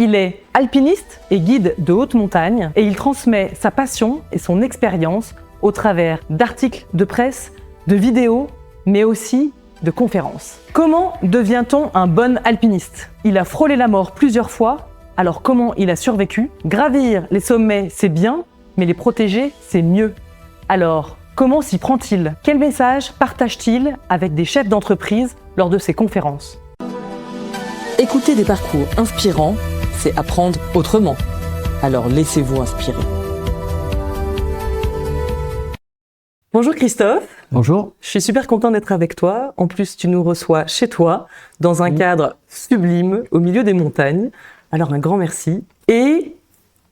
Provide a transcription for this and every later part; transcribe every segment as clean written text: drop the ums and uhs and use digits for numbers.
Il est alpiniste et guide de haute montagne et il transmet sa passion et son expérience au travers d'articles de presse, de vidéos, mais aussi de conférences. Comment devient-on un bon alpiniste? Il a frôlé la mort plusieurs fois, alors comment il a survécu? Gravir les sommets, c'est bien, mais les protéger, c'est mieux. Alors, comment s'y prend-il? Quel message partage-t-il avec des chefs d'entreprise lors de ses conférences? Écouter des parcours inspirants, c'est apprendre autrement. Alors laissez-vous inspirer. Bonjour Christophe. Bonjour. Je suis super content d'être avec toi. En plus, tu nous reçois chez toi, dans un cadre sublime, au milieu des montagnes. Alors un grand merci. Et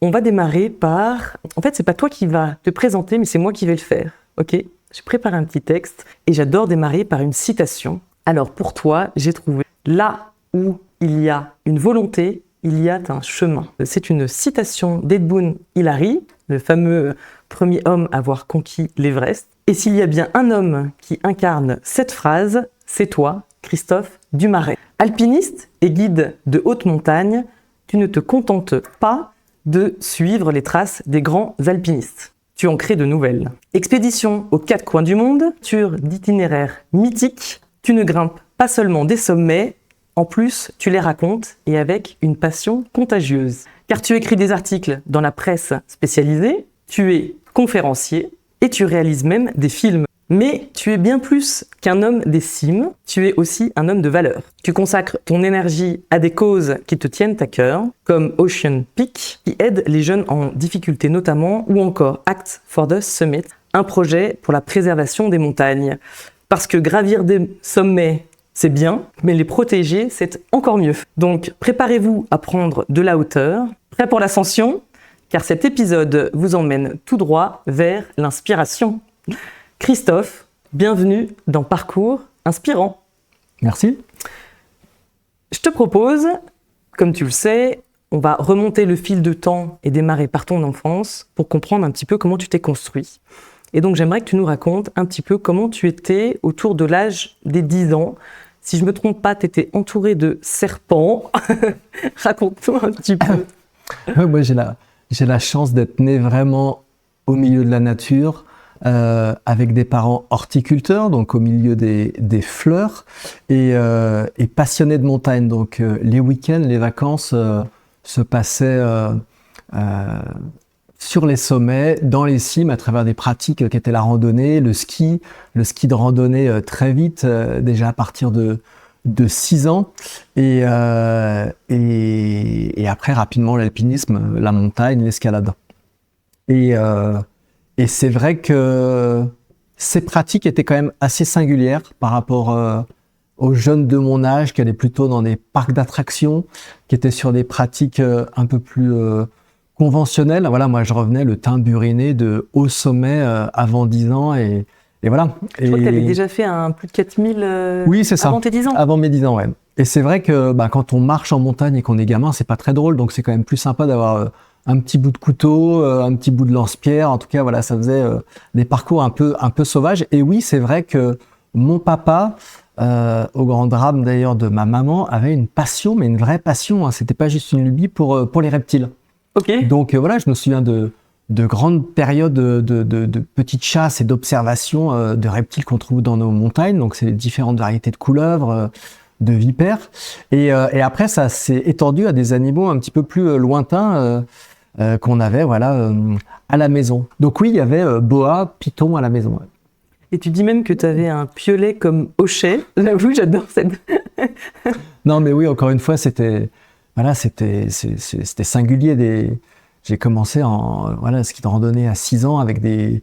on va démarrer par... En fait, c'est pas toi qui vas te présenter, mais c'est moi qui vais le faire. Ok? J'ai préparé un petit texte et j'adore démarrer par une citation. Alors pour toi, j'ai trouvé « Là où il y a une volonté, il y a un chemin ». C'est une citation d'Edmund Hillary, le fameux premier homme à avoir conquis l'Everest. Et s'il y a bien un homme qui incarne cette phrase, c'est toi, Christophe Dumarest. Alpiniste et guide de haute montagne, tu ne te contentes pas de suivre les traces des grands alpinistes. Tu en crées de nouvelles. Expédition aux quatre coins du monde, sur d'itinéraires mythiques, tu ne grimpes pas seulement des sommets, en plus, tu les racontes et avec une passion contagieuse. Car tu écris des articles dans la presse spécialisée, tu es conférencier et tu réalises même des films. Mais tu es bien plus qu'un homme des cimes, tu es aussi un homme de valeur. Tu consacres ton énergie à des causes qui te tiennent à cœur, comme Ocean Peak, qui aide les jeunes en difficulté notamment, ou encore Act for the Summit, un projet pour la préservation des montagnes. Parce que gravir des sommets, c'est bien, mais les protéger, c'est encore mieux. Donc, préparez-vous à prendre de la hauteur. Prêt pour l'ascension? Car cet épisode vous emmène tout droit vers l'inspiration. Christophe, bienvenue dans Parcours Inspirant. Merci. Je te propose, comme tu le sais, on va remonter le fil de temps et démarrer par ton enfance pour comprendre un petit peu comment tu t'es construit. Et donc, j'aimerais que tu nous racontes un petit peu comment tu étais autour de l'âge des 10 ans. Si je ne me trompe pas, tu étais entouré de serpents. Raconte-nous un petit peu. Moi, j'ai la chance d'être né vraiment au milieu de la nature, avec des parents horticulteurs, donc au milieu des fleurs, et passionné de montagne. Donc, les week-ends, les vacances se passaient sur les sommets, dans les cimes, à travers des pratiques qui étaient la randonnée, le ski de randonnée très vite, déjà à partir de 6 ans, et après rapidement l'alpinisme, la montagne, l'escalade. Et c'est vrai que ces pratiques étaient quand même assez singulières par rapport aux jeunes de mon âge qui allaient plutôt dans des parcs d'attractions, qui étaient sur des pratiques un peu plus conventionnelles. Voilà, moi je revenais le teint buriné de haut sommet avant 10 ans et voilà. Je crois que tu avais déjà fait plus de 4000 oui, c'est ça. Avant tes 10 ans. Avant mes 10 ans, ouais. Et c'est vrai que quand on marche en montagne et qu'on est gamin, c'est pas très drôle, donc c'est quand même plus sympa d'avoir un petit bout de couteau, un petit bout de lance-pierre. En tout cas, voilà, ça faisait des parcours un peu sauvages. Et oui, c'est vrai que mon papa, au grand drame d'ailleurs de ma maman, avait une passion, mais une vraie passion. Hein. C'était pas juste une lubie pour les reptiles. Ok. Donc voilà, je me souviens de grandes périodes de petites chasses et d'observation de reptiles qu'on trouve dans nos montagnes. Donc c'est différentes variétés de couleuvres, de vipères. Et après, ça s'est étendu à des animaux un petit peu plus lointains qu'on avait à la maison. Donc oui, il y avait boa, python à la maison. Ouais. Et tu dis même que tu avais un piolet comme hochet. J'avoue, j'adore cette... Non, mais oui, encore une fois, c'était singulier. J'ai commencé en ski de randonnée à 6 ans avec des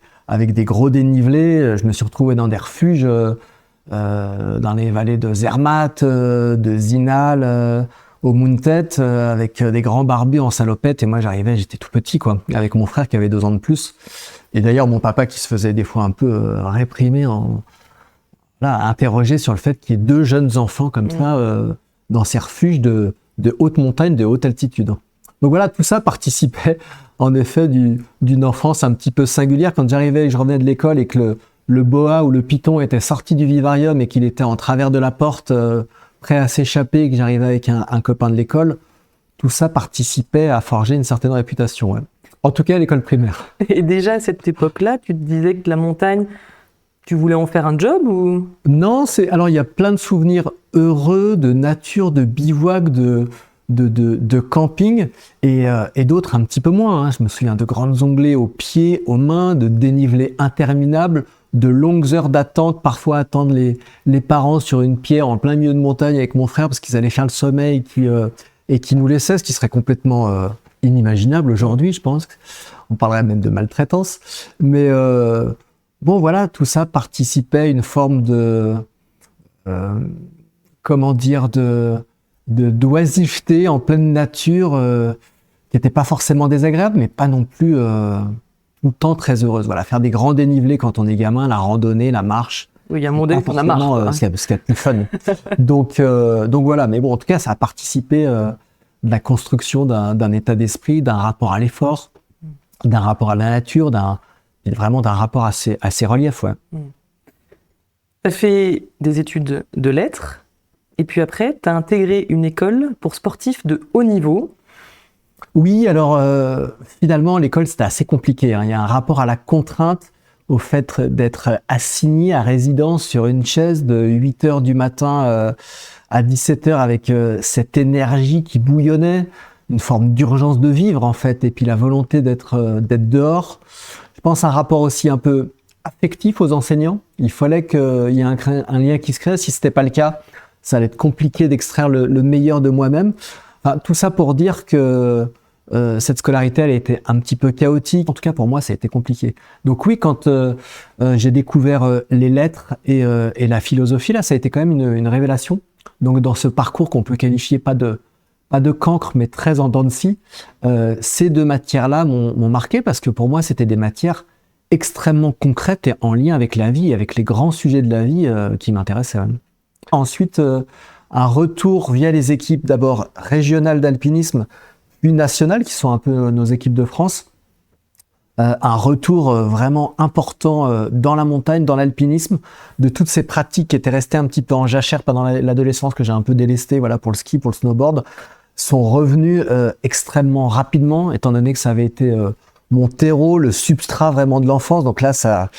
gros dénivelés. Je me suis retrouvé dans des refuges dans les vallées de Zermatt, de Zinal, au Muntet, avec des grands barbus en salopette. Et moi, j'étais tout petit, quoi, avec mon frère qui avait 2 ans de plus. Et d'ailleurs, mon papa qui se faisait des fois un peu réprimer, interroger sur le fait qu'il y ait 2 jeunes enfants comme ça dans ces refuges de haute montagne, de haute altitude. Donc voilà, tout ça participait en effet d'une enfance un petit peu singulière. Quand je revenais de l'école et que le boa ou le python était sorti du vivarium et qu'il était en travers de la porte, prêt à s'échapper, et que j'arrivais avec un copain de l'école, tout ça participait à forger une certaine réputation. Ouais. En tout cas, à l'école primaire. Et déjà à cette époque-là, tu te disais que la montagne, tu voulais en faire un job ou... Non, alors il y a plein de souvenirs heureux de nature, de bivouac, de camping et d'autres un petit peu moins. Hein. Je me souviens de grandes onglées aux pieds, aux mains, de dénivelés interminables, de longues heures d'attente, parfois attendre les parents sur une pierre en plein milieu de montagne avec mon frère parce qu'ils allaient faire le sommeil et qui nous laissaient, ce qui serait complètement inimaginable aujourd'hui, je pense. On parlerait même de maltraitance. Mais bon, voilà, tout ça participait à une forme de... d'oisiveté en pleine nature qui n'était pas forcément désagréable, mais pas non plus tout le temps très heureuse. Voilà, faire des grands dénivelés quand on est gamin, la randonnée, la marche. Oui, il y a un monde où on a marre. Ce qui est le plus fun. donc voilà, mais bon, en tout cas, ça a participé de la construction d'un état d'esprit, d'un rapport à l'effort, d'un rapport à la nature, vraiment d'un rapport à ses reliefs. Ouais. Tu as fait des études de lettres, et puis après, tu as intégré une école pour sportifs de haut niveau. Oui, alors finalement, l'école, c'était assez compliqué. Hein. Il y a un rapport à la contrainte, au fait d'être assigné à résidence sur une chaise de 8h du matin à 17h avec cette énergie qui bouillonnait, une forme d'urgence de vivre en fait, et puis la volonté d'être dehors. Je pense à un rapport aussi un peu affectif aux enseignants. Il fallait qu'il y ait un lien qui se crée. Si ce n'était pas le cas, ça allait être compliqué d'extraire le meilleur de moi-même. Enfin, tout ça pour dire que cette scolarité, elle a été un petit peu chaotique. En tout cas, pour moi, ça a été compliqué. Donc oui, quand j'ai découvert les lettres et la philosophie, là, ça a été quand même une révélation. Donc dans ce parcours qu'on peut qualifier pas de cancre, mais très en dents de scie, ces deux matières-là m'ont marqué parce que pour moi, c'était des matières extrêmement concrètes et en lien avec la vie, avec les grands sujets de la vie qui m'intéressaient. Ensuite, un retour via les équipes d'abord régionales d'alpinisme, puis nationales, qui sont un peu nos équipes de France. Un retour vraiment important dans la montagne, dans l'alpinisme, de toutes ces pratiques qui étaient restées un petit peu en jachère pendant l'adolescence, que j'ai un peu délesté, voilà, pour le ski, pour le snowboard, sont revenus extrêmement rapidement, étant donné que ça avait été mon terreau, le substrat vraiment de l'enfance. Donc là, ça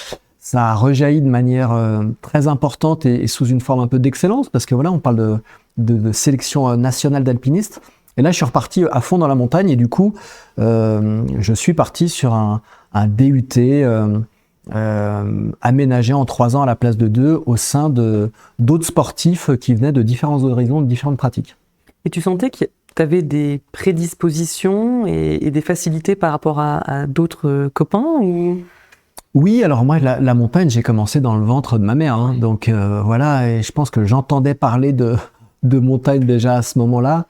a rejailli de manière très importante et sous une forme un peu d'excellence, parce que voilà, on parle de sélection nationale d'alpinistes. Et là, je suis reparti à fond dans la montagne et du coup, je suis parti sur un DUT aménagé en 3 ans à la place de 2 au sein d'autres sportifs qui venaient de différents horizons, de différentes pratiques. Et tu sentais que tu avais des prédispositions et des facilités par rapport à d'autres copains ou... Oui, alors moi, la montagne, j'ai commencé dans le ventre de ma mère. Hein, donc voilà, et je pense que j'entendais parler de montagne déjà à ce moment-là.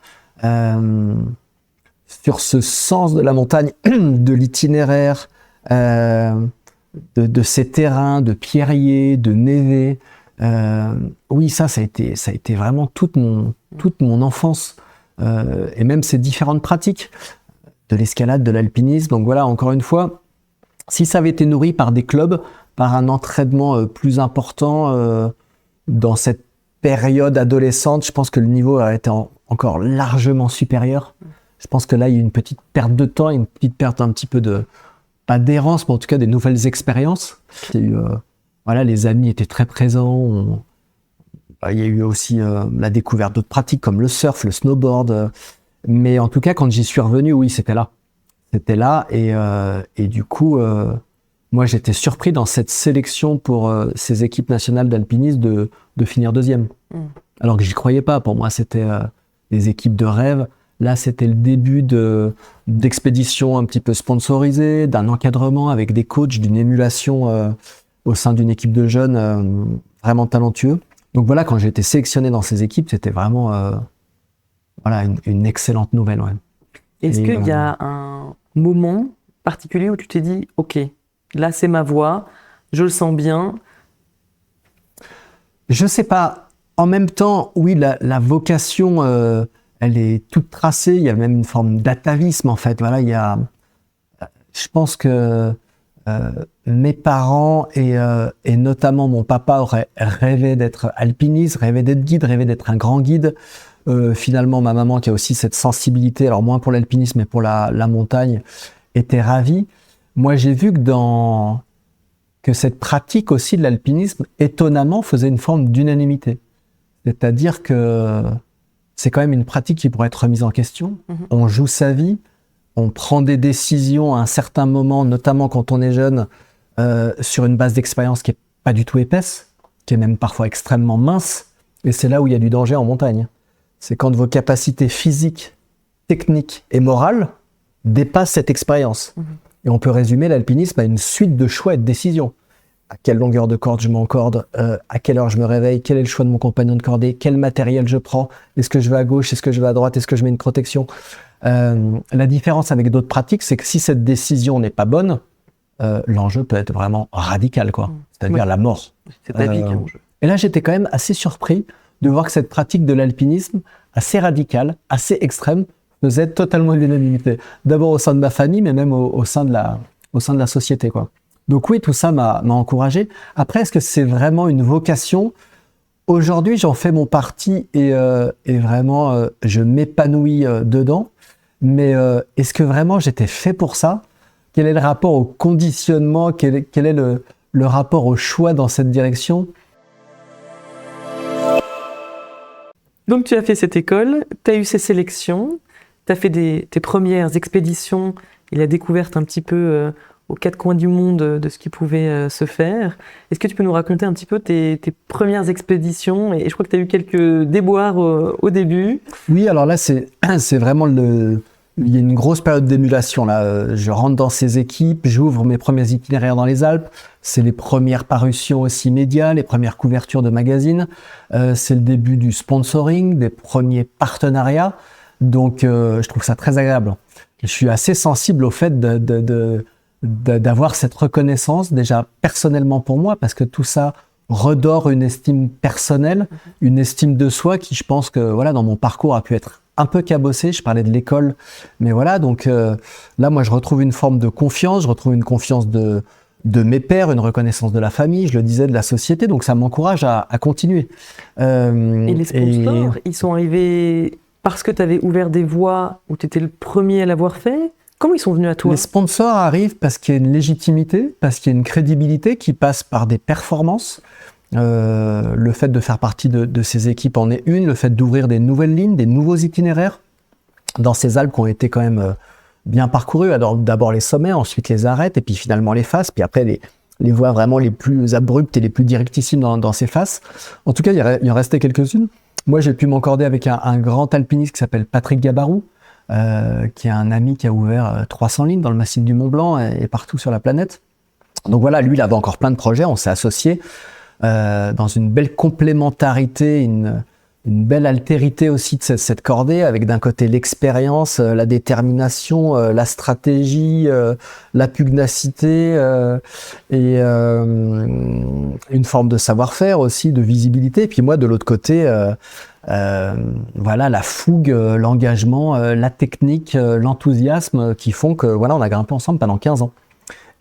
Sur ce sens de la montagne, de l'itinéraire, de ces terrains, de pierriers, de névés. Oui, ça a été vraiment toute mon enfance. Et même ces différentes pratiques de l'escalade, de l'alpinisme. Donc voilà, encore une fois, si ça avait été nourri par des clubs, par un entraînement plus important dans cette période adolescente, je pense que le niveau a été encore largement supérieur. Je pense que là, il y a une petite perte de temps, une petite perte un petit peu pas d'errance, mais en tout cas des nouvelles expériences. Il y a eu, voilà, les amis étaient très présents. Il y a eu aussi la découverte d'autres pratiques comme le surf, le snowboard. Mais en tout cas, quand j'y suis revenu, oui, c'était là. C'était là et du coup, moi, j'étais surpris dans cette sélection pour ces équipes nationales d'alpinisme de finir deuxième. Alors que j'y croyais pas. Pour moi, c'était des équipes de rêve. Là, c'était le début d'expéditions un petit peu sponsorisées, d'un encadrement avec des coachs, d'une émulation au sein d'une équipe de jeunes vraiment talentueux. Donc voilà, quand j'ai été sélectionné dans ces équipes, c'était vraiment voilà, une excellente nouvelle. Ouais. Est-ce qu'il y a un moment particulier où tu t'es dit « Ok, là c'est ma voie, je le sens bien ». Je sais pas. En même temps, oui, la vocation, elle est toute tracée. Il y a même une forme d'atavisme en fait. Voilà, je pense que mes parents et notamment mon papa auraient rêvé d'être alpiniste, rêvé d'être guide, rêvé d'être un grand guide. Finalement, ma maman, qui a aussi cette sensibilité, alors moins pour l'alpinisme, mais pour la montagne, était ravie. Moi, j'ai vu que cette pratique aussi de l'alpinisme, étonnamment, faisait une forme d'unanimité. C'est-à-dire que c'est quand même une pratique qui pourrait être remise en question. On joue sa vie, on prend des décisions à un certain moment, notamment quand on est jeune, sur une base d'expérience qui n'est pas du tout épaisse, qui est même parfois extrêmement mince. Et c'est là où il y a du danger en montagne. C'est quand vos capacités physiques, techniques et morales dépassent cette expérience. Et on peut résumer l'alpinisme à une suite de choix et de décisions. À quelle longueur de corde je m'encorde, à quelle heure je me réveille, quel est le choix de mon compagnon de cordée, quel matériel je prends, est-ce que je vais à gauche, est-ce que je vais à droite, est-ce que je mets une protection. La différence avec d'autres pratiques, c'est que si cette décision n'est pas bonne, l'enjeu peut être vraiment radical, quoi. C'est-à-dire la mort. C'est ta vie qui est en jeu. Et là, j'étais quand même assez surpris de voir que cette pratique de l'alpinisme, assez radicale, assez extrême, faisait totalement l'unanimité. D'abord au sein de ma famille, mais même au sein de la société, quoi. Donc oui, tout ça m'a encouragé. Après, est-ce que c'est vraiment une vocation ? Aujourd'hui, j'en fais mon parti et vraiment, je m'épanouis dedans. Mais est-ce que vraiment j'étais fait pour ça ? Quel est le rapport au conditionnement ? Quel est le rapport au choix dans cette direction ? Donc tu as fait cette école, tu as eu ces sélections, tu as fait tes premières expéditions et la découverte un petit peu aux quatre coins du monde de ce qui pouvait se faire. Est-ce que tu peux nous raconter un petit peu tes premières expéditions ? Et je crois que tu as eu quelques déboires au début. Oui, alors là, c'est vraiment il y a une grosse période d'émulation là. Je rentre dans ces équipes, j'ouvre mes premiers itinéraires dans les Alpes. C'est les premières parutions aussi médias, les premières couvertures de magazines. C'est le début du sponsoring, des premiers partenariats. Donc, je trouve ça très agréable. Je suis assez sensible au fait d'avoir cette reconnaissance, déjà personnellement pour moi, parce que tout ça redore une estime personnelle, une estime de soi qui, je pense que voilà, dans mon parcours a pu être un peu cabossé. Je parlais de l'école, mais voilà, donc là, moi, je retrouve une forme de confiance, je retrouve une confiance de mes pairs, une reconnaissance de la famille, je le disais, de la société, donc ça m'encourage à continuer. Et les sponsors, ils sont arrivés parce que tu avais ouvert des voies où tu étais le premier à l'avoir fait ? Comment ils sont venus à toi ? Les sponsors arrivent parce qu'il y a une légitimité, parce qu'il y a une crédibilité qui passe par des performances. Le fait de faire partie de ces équipes en est une, le fait d'ouvrir des nouvelles lignes, des nouveaux itinéraires dans ces Alpes qui ont été quand même bien parcourues. Alors, d'abord les sommets, ensuite les arêtes, et puis finalement les faces, puis après les voies vraiment les plus abruptes et les plus directissimes dans ces faces. En tout cas, il en restait quelques-unes. Moi, j'ai pu m'encorder avec un grand alpiniste qui s'appelle Patrick Gabarou, qui est un ami qui a ouvert 300 lignes dans le massif du Mont Blanc et partout sur la planète. Donc voilà, lui, il avait encore plein de projets, on s'est associés dans une belle complémentarité, une belle altérité aussi de cette cordée, avec d'un côté l'expérience, la détermination, la stratégie, la pugnacité et une forme de savoir-faire aussi, de visibilité. Et puis moi, de l'autre côté, voilà, la fougue, l'engagement, la technique, l'enthousiasme qui font que voilà, on a grimpé ensemble pendant 15 ans.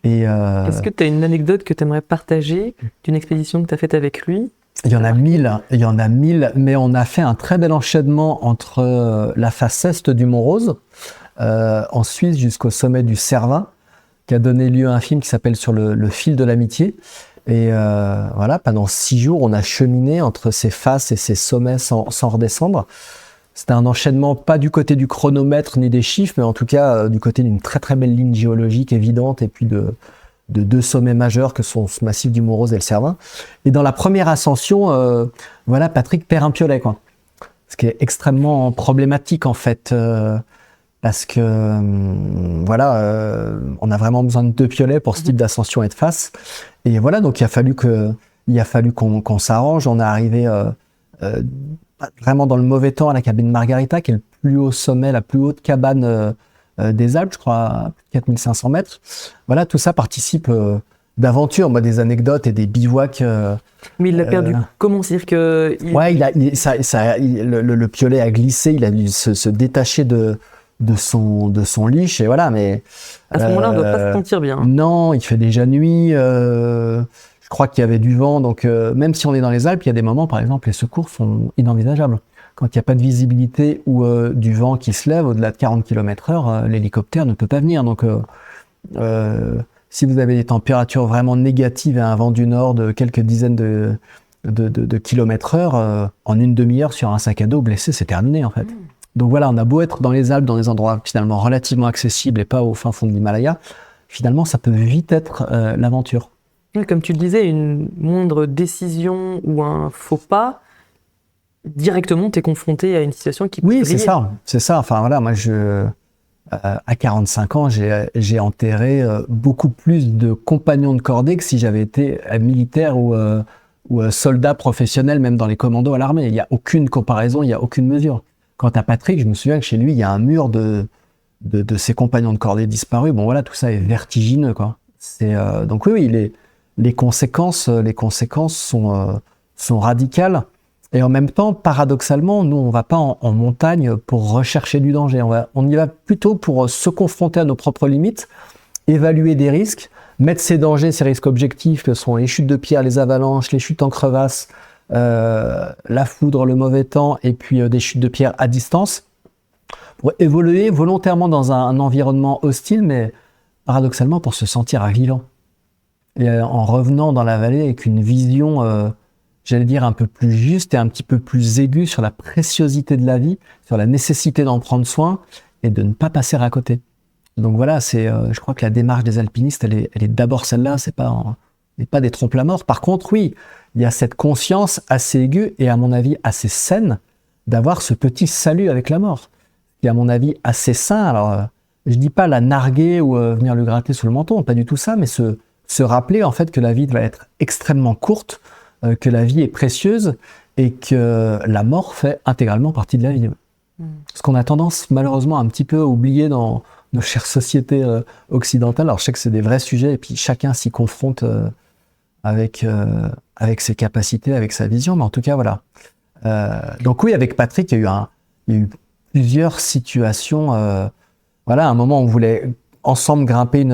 Est-ce que tu as une anecdote que tu aimerais partager d'une expédition que tu as faite avec lui ? Il y en a 1000, mais on a fait un très bel enchaînement entre la face est du Mont Rose, en Suisse, jusqu'au sommet du Cervin, qui a donné lieu à un film qui s'appelle Sur le fil de l'amitié. Et voilà, pendant 6 jours, on a cheminé entre ces faces et ces sommets sans redescendre. C'était un enchaînement pas du côté du chronomètre ni des chiffres, mais en tout cas du côté d'une très très belle ligne géologique évidente et puis de 2 sommets majeurs que sont ce massif du Mont Rose et le Cervin. Et dans la première ascension, voilà, Patrick perd un piolet, quoi. Ce qui est extrêmement problématique en fait, parce que voilà, on a vraiment besoin de 2 piolets pour ce type d'ascension et de face. Et voilà, donc il a fallu qu'on s'arrange. On est arrivé vraiment dans le mauvais temps à la cabane Margarita, qui est le plus haut sommet, la plus haute cabane des Alpes, je crois, à 4500 mètres. Voilà, tout ça participe d'aventure, moi, des anecdotes et des bivouacs. Mais il l'a perdu. Comment c'est-à-dire que ouais, le piolet a glissé, il a dû se détacher de son leash, et voilà, mais... À ce moment-là, on ne doit pas se sentir bien. Non, il fait déjà nuit, je crois qu'il y avait du vent, donc même si on est dans les Alpes, il y a des moments, par exemple, les secours sont inenvisageables. quand il n'y a pas de visibilité ou du vent qui se lève au-delà de 40 km/h, l'hélicoptère ne peut pas venir. Donc, si vous avez des températures vraiment négatives et un vent du nord de quelques dizaines de kilomètres/heure, en une demi-heure sur un sac à dos blessé, c'est terminé en fait. Donc voilà, on a beau être dans les Alpes, dans des endroits finalement relativement accessibles et pas au fin fond de l'Himalaya, finalement ça peut vite être l'aventure. Comme tu le disais, une moindre décision ou un faux pas, directement tu es confronté à une situation qui peut Oui, vriller. c'est ça. Enfin voilà, moi à 45 ans, j'ai enterré beaucoup plus de compagnons de cordée que si j'avais été militaire ou soldat professionnel, même dans les commandos à l'armée. Il n'y a aucune comparaison, il n'y a aucune mesure. Quant à Patrick, je me souviens que chez lui, il y a un mur de ses compagnons de cordée disparus. Bon voilà, tout ça est vertigineux, quoi. Donc oui, les conséquences sont radicales. Et en même temps, paradoxalement, nous, on ne va pas en montagne pour rechercher du danger. On y va plutôt pour se confronter à nos propres limites, évaluer des risques, mettre ces dangers, ces risques objectifs que sont les chutes de pierre, les avalanches, les chutes en crevasse, la foudre, le mauvais temps, et puis des chutes de pierre à distance, pour évoluer volontairement dans un environnement hostile, mais paradoxalement pour se sentir vivant. Et en revenant dans la vallée avec une vision, j'allais dire, un peu plus juste et un petit peu plus aiguë sur la préciosité de la vie, sur la nécessité d'en prendre soin et de ne pas passer à côté. Donc voilà, je crois que la démarche des alpinistes, elle est d'abord celle-là, c'est pas des trompe-la-mort. Par contre, oui, il y a cette conscience assez aiguë et à mon avis assez saine d'avoir ce petit salut avec la mort, qui est à mon avis assez sain. Alors, je dis pas la narguer ou venir le gratter sous le menton, pas du tout ça, mais se rappeler en fait que la vie va être extrêmement courte, que la vie est précieuse et que la mort fait intégralement partie de la vie. Ce qu'on a tendance malheureusement à un petit peu oublier dans nos chères sociétés occidentales. Alors je sais que c'est des vrais sujets et puis chacun s'y confronte avec ses capacités, avec sa vision, mais en tout cas voilà. Donc oui, avec Patrick, il y a eu plusieurs situations. Voilà, à un moment on voulait ensemble grimper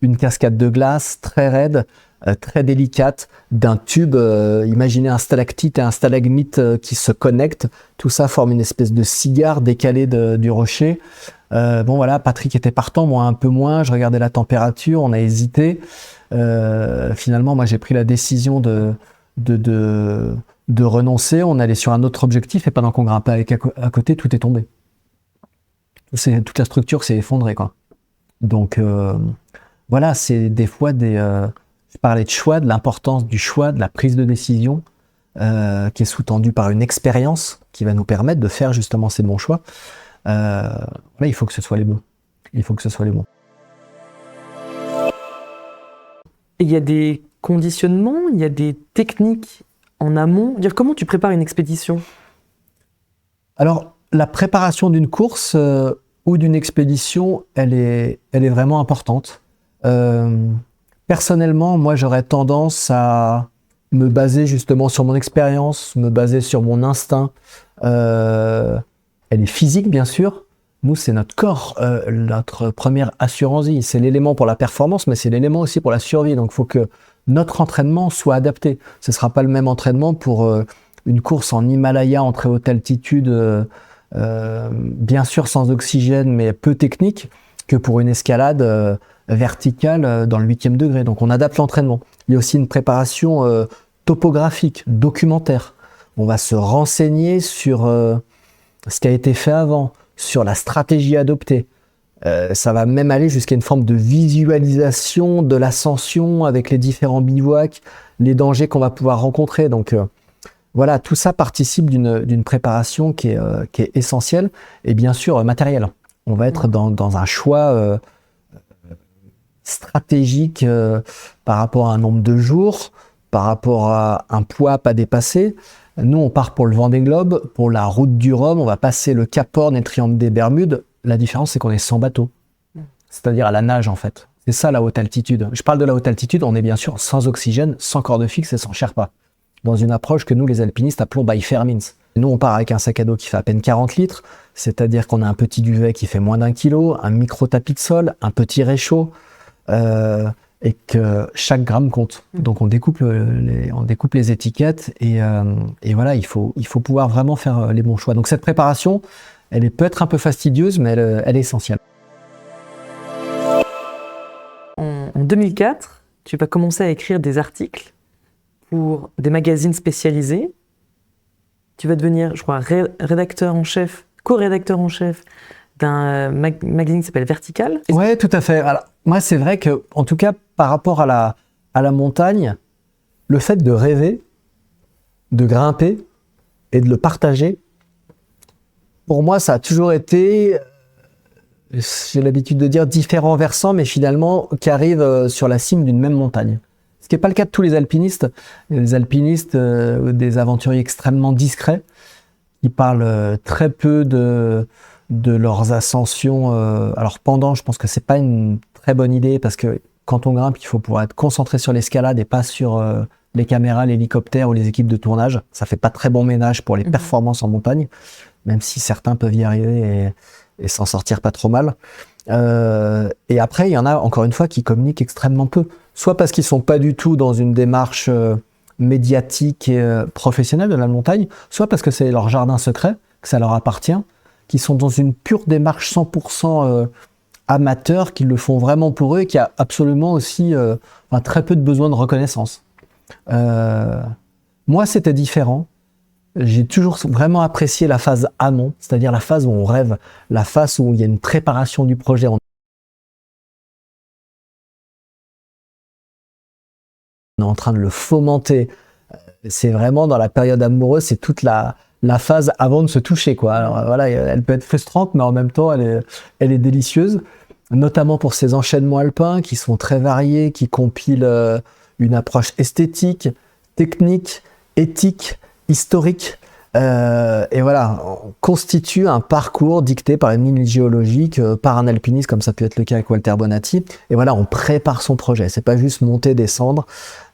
une cascade de glace très raide, très délicate, d'un tube. Imaginez un stalactite et un stalagmite qui se connectent. Tout ça forme une espèce de cigare décalé du rocher. Bon voilà, Patrick était partant, moi un peu moins. Je regardais la température, on a hésité. Finalement, moi j'ai pris la décision de renoncer. On allait sur un autre objectif et pendant qu'on grimpait à côté, tout est tombé. Toute la structure s'est effondrée, quoi. Donc voilà, c'est des fois je parlais de choix, de l'importance du choix, de la prise de décision, qui est sous-tendue par une expérience qui va nous permettre de faire justement ces bons choix. Là, il faut que ce soit les bons. Il faut que ce soit les bons. Et il y a des conditionnements, il y a des techniques en amont. Dire comment tu prépares une expédition? Alors, la préparation d'une course ou d'une expédition, elle est vraiment importante. Personnellement, moi, j'aurais tendance à me baser justement sur mon expérience, me baser sur mon instinct. Elle est physique, bien sûr. Nous, c'est notre corps, notre première assurance vie. C'est l'élément pour la performance, mais c'est l'élément aussi pour la survie. Donc, il faut que notre entraînement soit adapté. Ce ne sera pas le même entraînement pour une course en Himalaya en très haute altitude, bien sûr sans oxygène, mais peu technique, que pour une escalade verticale dans le 8e degré. Donc on adapte l'entraînement. Il y a aussi une préparation topographique, documentaire. On va se renseigner sur ce qui a été fait avant, sur la stratégie adoptée. Ça va même aller jusqu'à une forme de visualisation de l'ascension avec les différents bivouacs, les dangers qu'on va pouvoir rencontrer. Donc voilà, tout ça participe d'une préparation qui est essentielle et bien sûr matérielle. On va être dans un choix stratégique par rapport à un nombre de jours, par rapport à un poids à pas dépasser. Nous, on part pour le Vendée Globe, pour la route du Rhum, on va passer le Cap Horn et le Triangle des Bermudes. La différence, c'est qu'on est sans bateau, c'est-à-dire à la nage en fait. C'est ça la haute altitude. Je parle de la haute altitude, on est bien sûr sans oxygène, sans corde fixe et sans Sherpa, dans une approche que nous, les alpinistes, appelons by fair means. Nous, on part avec un sac à dos qui fait à peine 40 litres, c'est-à-dire qu'on a un petit duvet qui fait moins d'1 kilo, un micro tapis de sol, un petit réchaud, et que chaque gramme compte. Donc on découpe les étiquettes et voilà, il faut pouvoir vraiment faire les bons choix. Donc cette préparation, peut être un peu fastidieuse, mais elle est essentielle. En 2004, tu vas commencer à écrire des articles pour des magazines spécialisés. Tu vas devenir, je crois, rédacteur en chef, co-rédacteur en chef d'un magazine qui s'appelle Vertical. Ouais, tout à fait. Alors, moi, c'est vrai que, en tout cas, par rapport à la montagne, le fait de rêver, de grimper et de le partager, pour moi, ça a toujours été, j'ai l'habitude de dire, différents versants, mais finalement, qui arrivent sur la cime d'une même montagne. Ce qui n'est pas le cas de tous les alpinistes. Les alpinistes, des aventuriers extrêmement discrets, qui parlent très peu de leurs ascensions. Alors pendant, je pense que c'est pas une très bonne idée, parce que quand on grimpe, il faut pouvoir être concentré sur l'escalade et pas sur les caméras, l'hélicoptère ou les équipes de tournage. Ça fait pas très bon ménage pour les performances en montagne, même si certains peuvent y arriver et s'en sortir pas trop mal. Et après, il y en a, encore une fois, qui communiquent extrêmement peu. Soit parce qu'ils sont pas du tout dans une démarche médiatique et professionnelle de la montagne, soit parce que c'est leur jardin secret, que ça leur appartient, qui sont dans une pure démarche 100% amateur, qui le font vraiment pour eux et qui a absolument aussi très peu de besoin de reconnaissance. Moi, c'était différent. J'ai toujours vraiment apprécié la phase amont, c'est-à-dire la phase où on rêve, la phase où il y a une préparation du projet. On est en train de le fomenter. C'est vraiment dans la période amoureuse, c'est toute la phase avant de se toucher, quoi. Alors voilà, elle peut être frustrante, mais en même temps, elle est délicieuse, notamment pour ces enchaînements alpins qui sont très variés, qui compilent une approche esthétique, technique, éthique, historique. Et voilà, on constitue un parcours dicté par une ligne géologique, par un alpiniste, comme ça peut être le cas avec Walter Bonatti. Et voilà, on prépare son projet. C'est pas juste monter, descendre.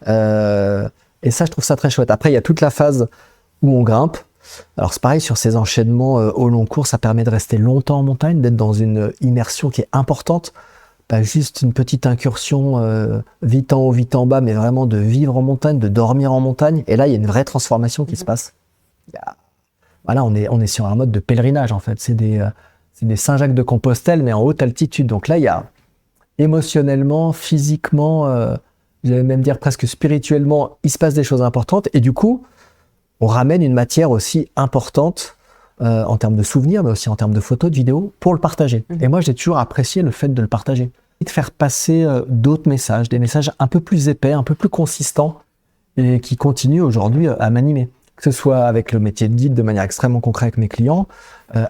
Et ça, je trouve ça très chouette. Après, il y a toute la phase où on grimpe. Alors c'est pareil, sur ces enchaînements au long cours, ça permet de rester longtemps en montagne, d'être dans une immersion qui est importante. Pas juste une petite incursion vite en haut, vite en bas, mais vraiment de vivre en montagne, de dormir en montagne. Et là, il y a une vraie transformation qui se passe. Voilà, on est sur un mode de pèlerinage, en fait. C'est des Saint-Jacques-de-Compostelle, mais en haute altitude. Donc là, il y a émotionnellement, physiquement, j'allais même dire presque spirituellement, il se passe des choses importantes. Et du coup, on ramène une matière aussi importante en termes de souvenirs, mais aussi en termes de photos, de vidéos, pour le partager. Et moi, j'ai toujours apprécié le fait de le partager. Et de faire passer d'autres messages, des messages un peu plus épais, un peu plus consistants, et qui continuent aujourd'hui à m'animer. Que ce soit avec le métier de guide de manière extrêmement concrète avec mes clients,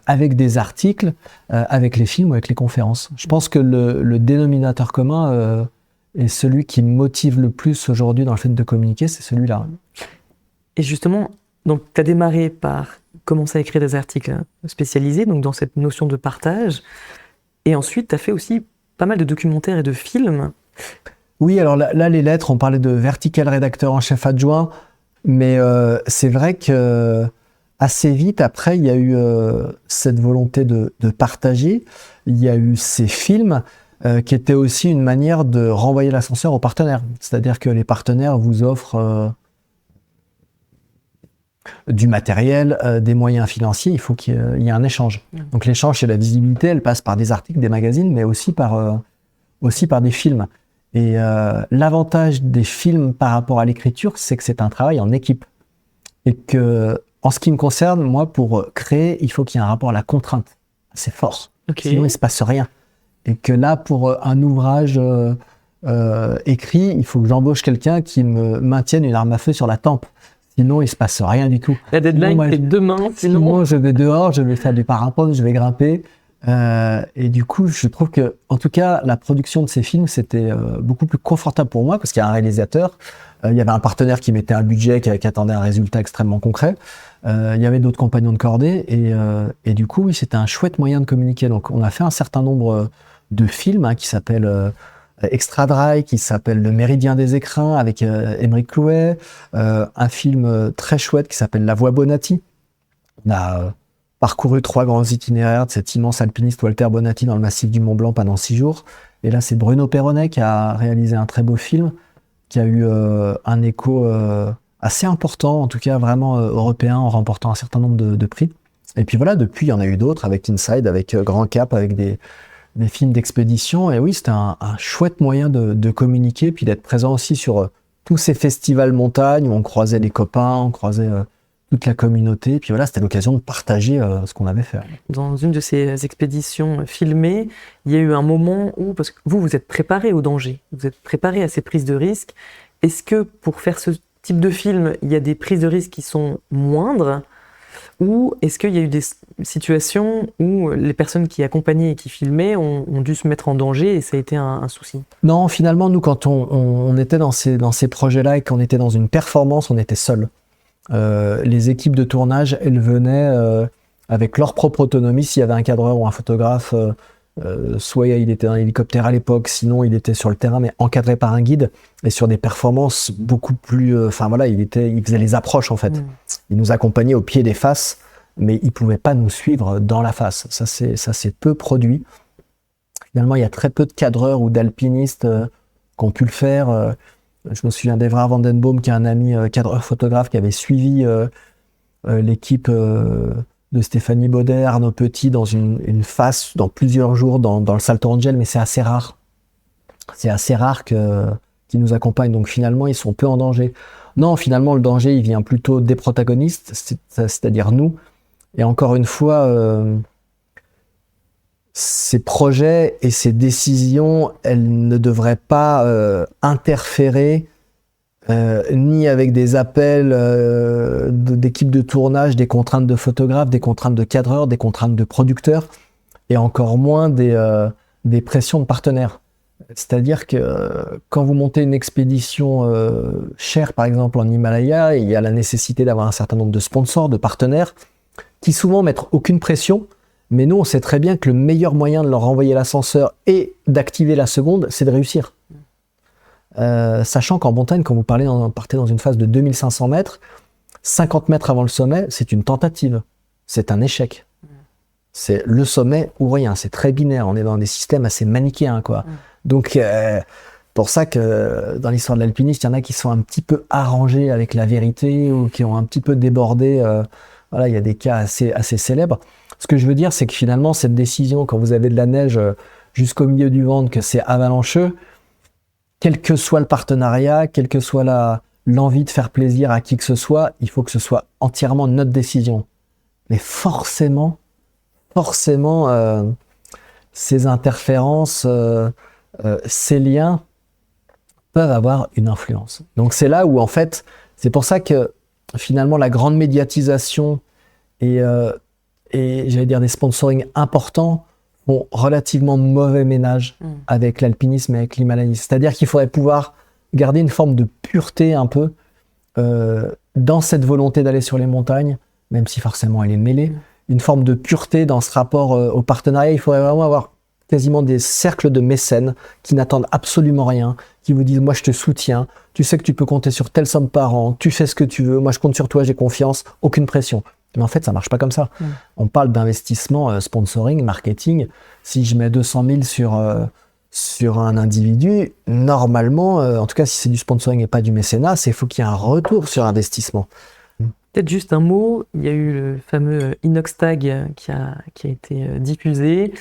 avec des articles, avec les films ou avec les conférences. Je pense que le dénominateur commun est celui qui me motive le plus aujourd'hui dans le fait de communiquer, c'est celui-là. Et justement, donc tu as démarré par commencer à écrire des articles spécialisés, donc dans cette notion de partage, et ensuite tu as fait aussi pas mal de documentaires et de films. Oui, alors là les lettres, on parlait de Vertical rédacteur en chef adjoint, mais c'est vrai que assez vite après, il y a eu cette volonté de partager. Il y a eu ces films qui étaient aussi une manière de renvoyer l'ascenseur aux partenaires. C'est-à-dire que les partenaires vous offrent du matériel, des moyens financiers. Il faut qu'il y ait un échange. Donc l'échange, c'est la visibilité. Elle passe par des articles, des magazines, mais aussi par des films. Et l'avantage des films par rapport à l'écriture, c'est que c'est un travail en équipe. Et que, en ce qui me concerne, moi, pour créer, il faut qu'il y ait un rapport à la contrainte assez fort. Okay. Sinon, il ne se passe rien. Et que là, pour un ouvrage écrit, il faut que j'embauche quelqu'un qui me maintienne une arme à feu sur la tempe. Sinon, il ne se passe rien du tout. La deadline, c'est demain. Sinon, je vais dehors, je vais faire du parapente, je vais grimper. Et du coup, je trouve que, en tout cas, la production de ces films, c'était beaucoup plus confortable pour moi parce qu'il y a un réalisateur, il y avait un partenaire qui mettait un budget, qui attendait un résultat extrêmement concret. Il y avait d'autres compagnons de cordée et du coup, oui, c'était un chouette moyen de communiquer. Donc, on a fait un certain nombre de films qui s'appellent Extra Dry, qui s'appelle Le Méridien des Écrins avec Émeric Clouet, un film très chouette qui s'appelle La Voix Bonatti. On a parcouru 3 grands itinéraires de cet immense alpiniste Walter Bonatti dans le massif du Mont Blanc pendant 6 jours. Et là, c'est Bruno Perronnet qui a réalisé un très beau film, qui a eu un écho assez important, en tout cas vraiment européen, en remportant un certain nombre de prix. Et puis voilà, depuis, il y en a eu d'autres, avec Inside, avec Grand Cap, avec des films d'expédition. Et oui, c'était un chouette moyen de communiquer, puis d'être présent aussi sur tous ces festivals montagne où on croisait les copains, on croisait toute la communauté. Et puis voilà, c'était l'occasion de partager ce qu'on avait fait. Dans une de ces expéditions filmées, il y a eu un moment où, parce que vous êtes préparé au danger, vous êtes préparé à ces prises de risques. Est-ce que pour faire ce type de film, il y a des prises de risques qui sont moindres? Ou est-ce qu'il y a eu des situations où les personnes qui accompagnaient et qui filmaient ont dû se mettre en danger et ça a été un souci? Non, finalement, nous, quand on était dans ces projets-là et qu'on était dans une performance, on était seuls. Les équipes de tournage, elles venaient avec leur propre autonomie. S'il y avait un cadreur ou un photographe, soit il était dans l'hélicoptère à l'époque, sinon il était sur le terrain, mais encadré par un guide, et sur des performances beaucoup plus... il faisait les approches, en fait. Il nous accompagnait au pied des faces, mais il ne pouvait pas nous suivre dans la face. Ça, c'est peu produit. Finalement, il y a très peu de cadreurs ou d'alpinistes qui ont pu le faire. Je me souviens d'Evrard Vandenboom, qui est un ami cadreur photographe, qui avait suivi l'équipe de Stéphanie Baudet, Arnaud Petit, dans une face, dans plusieurs jours, dans le Salto Angel, mais c'est assez rare. C'est assez rare qu'ils nous accompagnent, donc finalement, ils sont peu en danger. Non, finalement, le danger, il vient plutôt des protagonistes, c'est-à-dire nous. Et encore une fois, ces projets et ces décisions, elles ne devraient pas interférer ni avec des appels d'équipes de tournage, des contraintes de photographes, des contraintes de cadreurs, des contraintes de producteurs, et encore moins des pressions de partenaires. C'est-à-dire que quand vous montez une expédition chère, par exemple en Himalaya, il y a la nécessité d'avoir un certain nombre de sponsors, de partenaires, qui souvent mettent aucune pression, mais nous on sait très bien que le meilleur moyen de leur renvoyer l'ascenseur et d'activer la seconde, c'est de réussir. Sachant qu'en montagne, quand vous partez dans une phase de 2500 mètres, 50 mètres avant le sommet, c'est une tentative, c'est un échec. C'est le sommet ou rien, c'est très binaire, on est dans des systèmes assez manichéens, quoi. Donc, pour ça que dans l'histoire de l'alpinisme, il y en a qui sont un petit peu arrangés avec la vérité ou qui ont un petit peu débordé. Voilà, il y a des cas assez célèbres. Ce que je veux dire, c'est que finalement, cette décision, quand vous avez de la neige jusqu'au milieu du ventre, que c'est avalancheux, quel que soit le partenariat, quelle que soit l'envie de faire plaisir à qui que ce soit, il faut que ce soit entièrement notre décision. Mais forcément, ces interférences, ces liens peuvent avoir une influence. Donc c'est là où, en fait, c'est pour ça que finalement la grande médiatisation et j'allais dire des sponsorings importants font relativement mauvais ménage avec l'alpinisme et avec l'himalaïsme. C'est-à-dire qu'il faudrait pouvoir garder une forme de pureté un peu dans cette volonté d'aller sur les montagnes, même si forcément elle est mêlée, une forme de pureté dans ce rapport au partenariat. Il faudrait vraiment avoir quasiment des cercles de mécènes qui n'attendent absolument rien, qui vous disent « moi je te soutiens, tu sais que tu peux compter sur telle somme par an, tu fais ce que tu veux, moi je compte sur toi, j'ai confiance, aucune pression ». Mais en fait, ça marche pas comme ça. On parle d'investissement, sponsoring, marketing. Si je mets 200 000 sur un individu, normalement, en tout cas si c'est du sponsoring et pas du mécénat, il faut qu'il y ait un retour sur investissement. Peut-être juste un mot, il y a eu le fameux Inoxtag qui a été diffusé.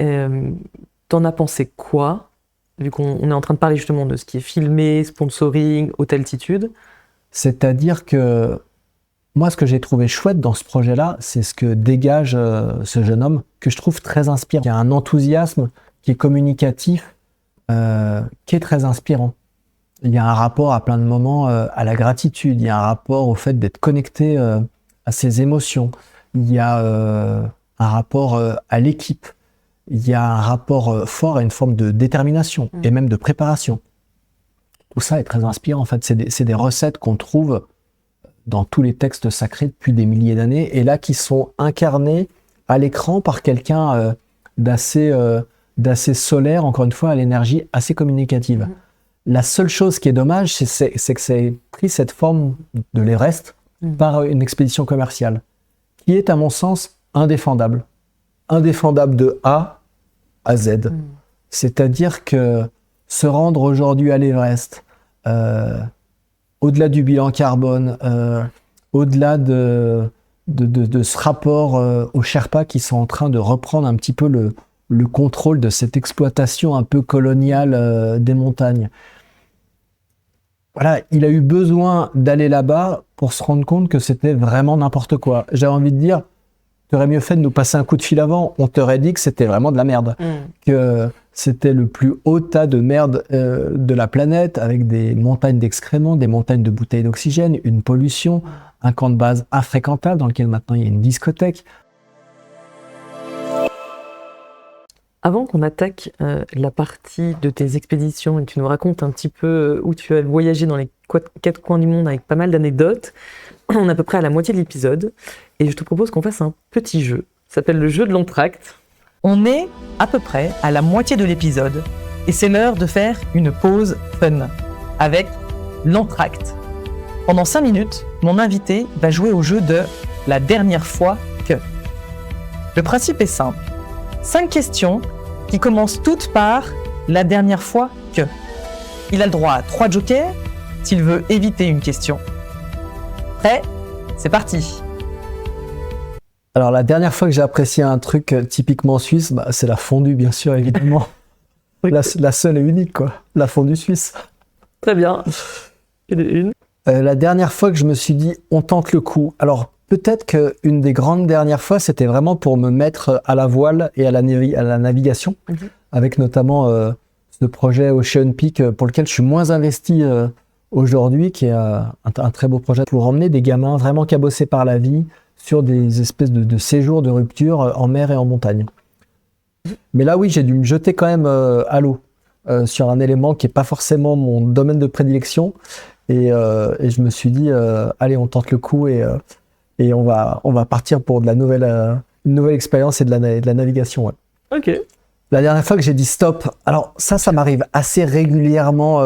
T'en as pensé quoi, vu qu'on est en train de parler justement de ce qui est filmé, sponsoring, haute altitude? C'est-à-dire que moi, ce que j'ai trouvé chouette dans ce projet-là, c'est ce que dégage ce jeune homme, que je trouve très inspirant. Il y a un enthousiasme qui est communicatif, qui est très inspirant. Il y a un rapport à plein de moments à la gratitude, il y a un rapport au fait d'être connecté à ses émotions, il y a un rapport à l'équipe, il y a un rapport fort à une forme de détermination et même de préparation. Tout ça est très inspirant. En fait, c'est des recettes qu'on trouve dans tous les textes sacrés depuis des milliers d'années, et là qui sont incarnés à l'écran par quelqu'un d'assez solaire, encore une fois, à l'énergie assez communicative. La seule chose qui est dommage, c'est que ça ait pris cette forme de l'Everest par une expédition commerciale, qui est, à mon sens, indéfendable. Indéfendable de A à Z. C'est-à-dire que se rendre aujourd'hui à l'Everest, au-delà du bilan carbone, au-delà de ce rapport aux Sherpas qui sont en train de reprendre un petit peu le contrôle de cette exploitation un peu coloniale des montagnes. Voilà, il a eu besoin d'aller là-bas pour se rendre compte que c'était vraiment n'importe quoi. J'avais envie de dire, tu aurais mieux fait de nous passer un coup de fil avant, on t'aurait dit que c'était vraiment de la merde, que c'était le plus haut tas de merde de la planète, avec des montagnes d'excréments, des montagnes de bouteilles d'oxygène, une pollution, un camp de base infréquentable dans lequel maintenant il y a une discothèque. Avant qu'on attaque la partie de tes expéditions et que tu nous racontes un petit peu où tu as voyagé dans les quatre coins du monde avec pas mal d'anecdotes, on est à peu près à la moitié de l'épisode et je te propose qu'on fasse un petit jeu. Ça s'appelle le jeu de l'entracte. On est à peu près à la moitié de l'épisode et c'est l'heure de faire une pause fun avec l'entracte. Pendant 5 minutes, mon invité va jouer au jeu de la dernière fois que. Le principe est simple. 5 questions qui commencent toutes par la dernière fois que. Il a le droit à 3 jokers s'il veut éviter une question. Prêt ? C'est parti. Alors la dernière fois que j'ai apprécié un truc typiquement suisse, c'est la fondue bien sûr évidemment. la seule et unique quoi, la fondue suisse. Très bien. Une. La dernière fois que je me suis dit on tente le coup. Alors peut-être qu'une des grandes dernières fois, c'était vraiment pour me mettre à la voile et à la navigation, avec notamment ce projet Ocean Peak pour lequel je suis moins investi aujourd'hui, qui est un très beau projet pour emmener des gamins vraiment cabossés par la vie sur des espèces de séjours de rupture en mer et en montagne. Mais là, oui, j'ai dû me jeter quand même à l'eau sur un élément qui n'est pas forcément mon domaine de prédilection. Et je me suis dit, allez, on tente le coup et on va partir pour une nouvelle expérience et de la navigation. Ouais. Ok. La dernière fois que j'ai dit stop, alors ça m'arrive assez régulièrement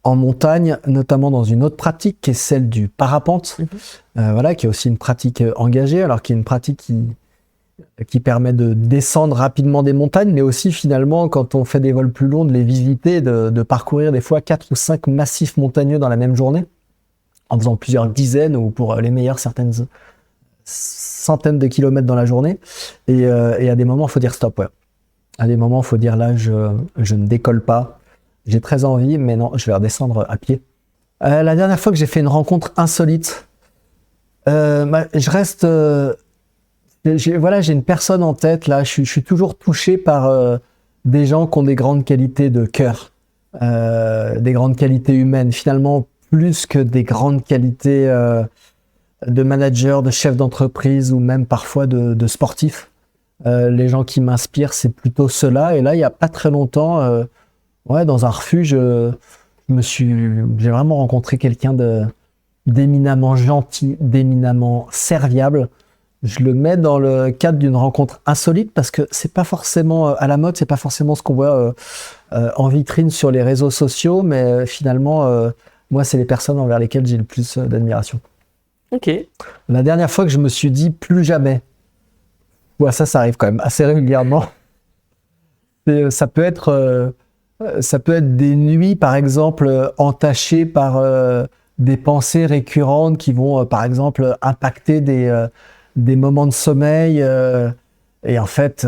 en montagne, notamment dans une autre pratique qui est celle du parapente, voilà, qui est aussi une pratique engagée, alors qui est une pratique qui permet de descendre rapidement des montagnes, mais aussi finalement, quand on fait des vols plus longs, de les visiter, de parcourir des fois 4 ou 5 massifs montagneux dans la même journée, en faisant plusieurs dizaines ou pour les meilleurs certaines centaines de kilomètres dans la journée. Et à des moments, il faut dire stop. Ouais. À des moments, il faut dire là, je ne décolle pas. J'ai très envie, mais non, je vais redescendre à pied. La dernière fois que j'ai fait une rencontre insolite, je reste... j'ai une personne en tête, là, je suis toujours touché par des gens qui ont des grandes qualités de cœur, des grandes qualités humaines, finalement, plus que des grandes qualités de manager, de chef d'entreprise ou même parfois de sportif. Les gens qui m'inspirent, c'est plutôt ceux-là. Et là, il n'y a pas très longtemps, dans un refuge, j'ai vraiment rencontré quelqu'un d'éminemment gentil, d'éminemment serviable. Je le mets dans le cadre d'une rencontre insolite parce que c'est pas forcément à la mode, c'est pas forcément ce qu'on voit en vitrine sur les réseaux sociaux, mais finalement, moi, c'est les personnes envers lesquelles j'ai le plus d'admiration. Ok. La dernière fois que je me suis dit plus jamais, ça arrive quand même assez régulièrement. Ça peut être des nuits, par exemple, entachées par des pensées récurrentes qui vont, par exemple, impacter des moments de sommeil. Et en fait,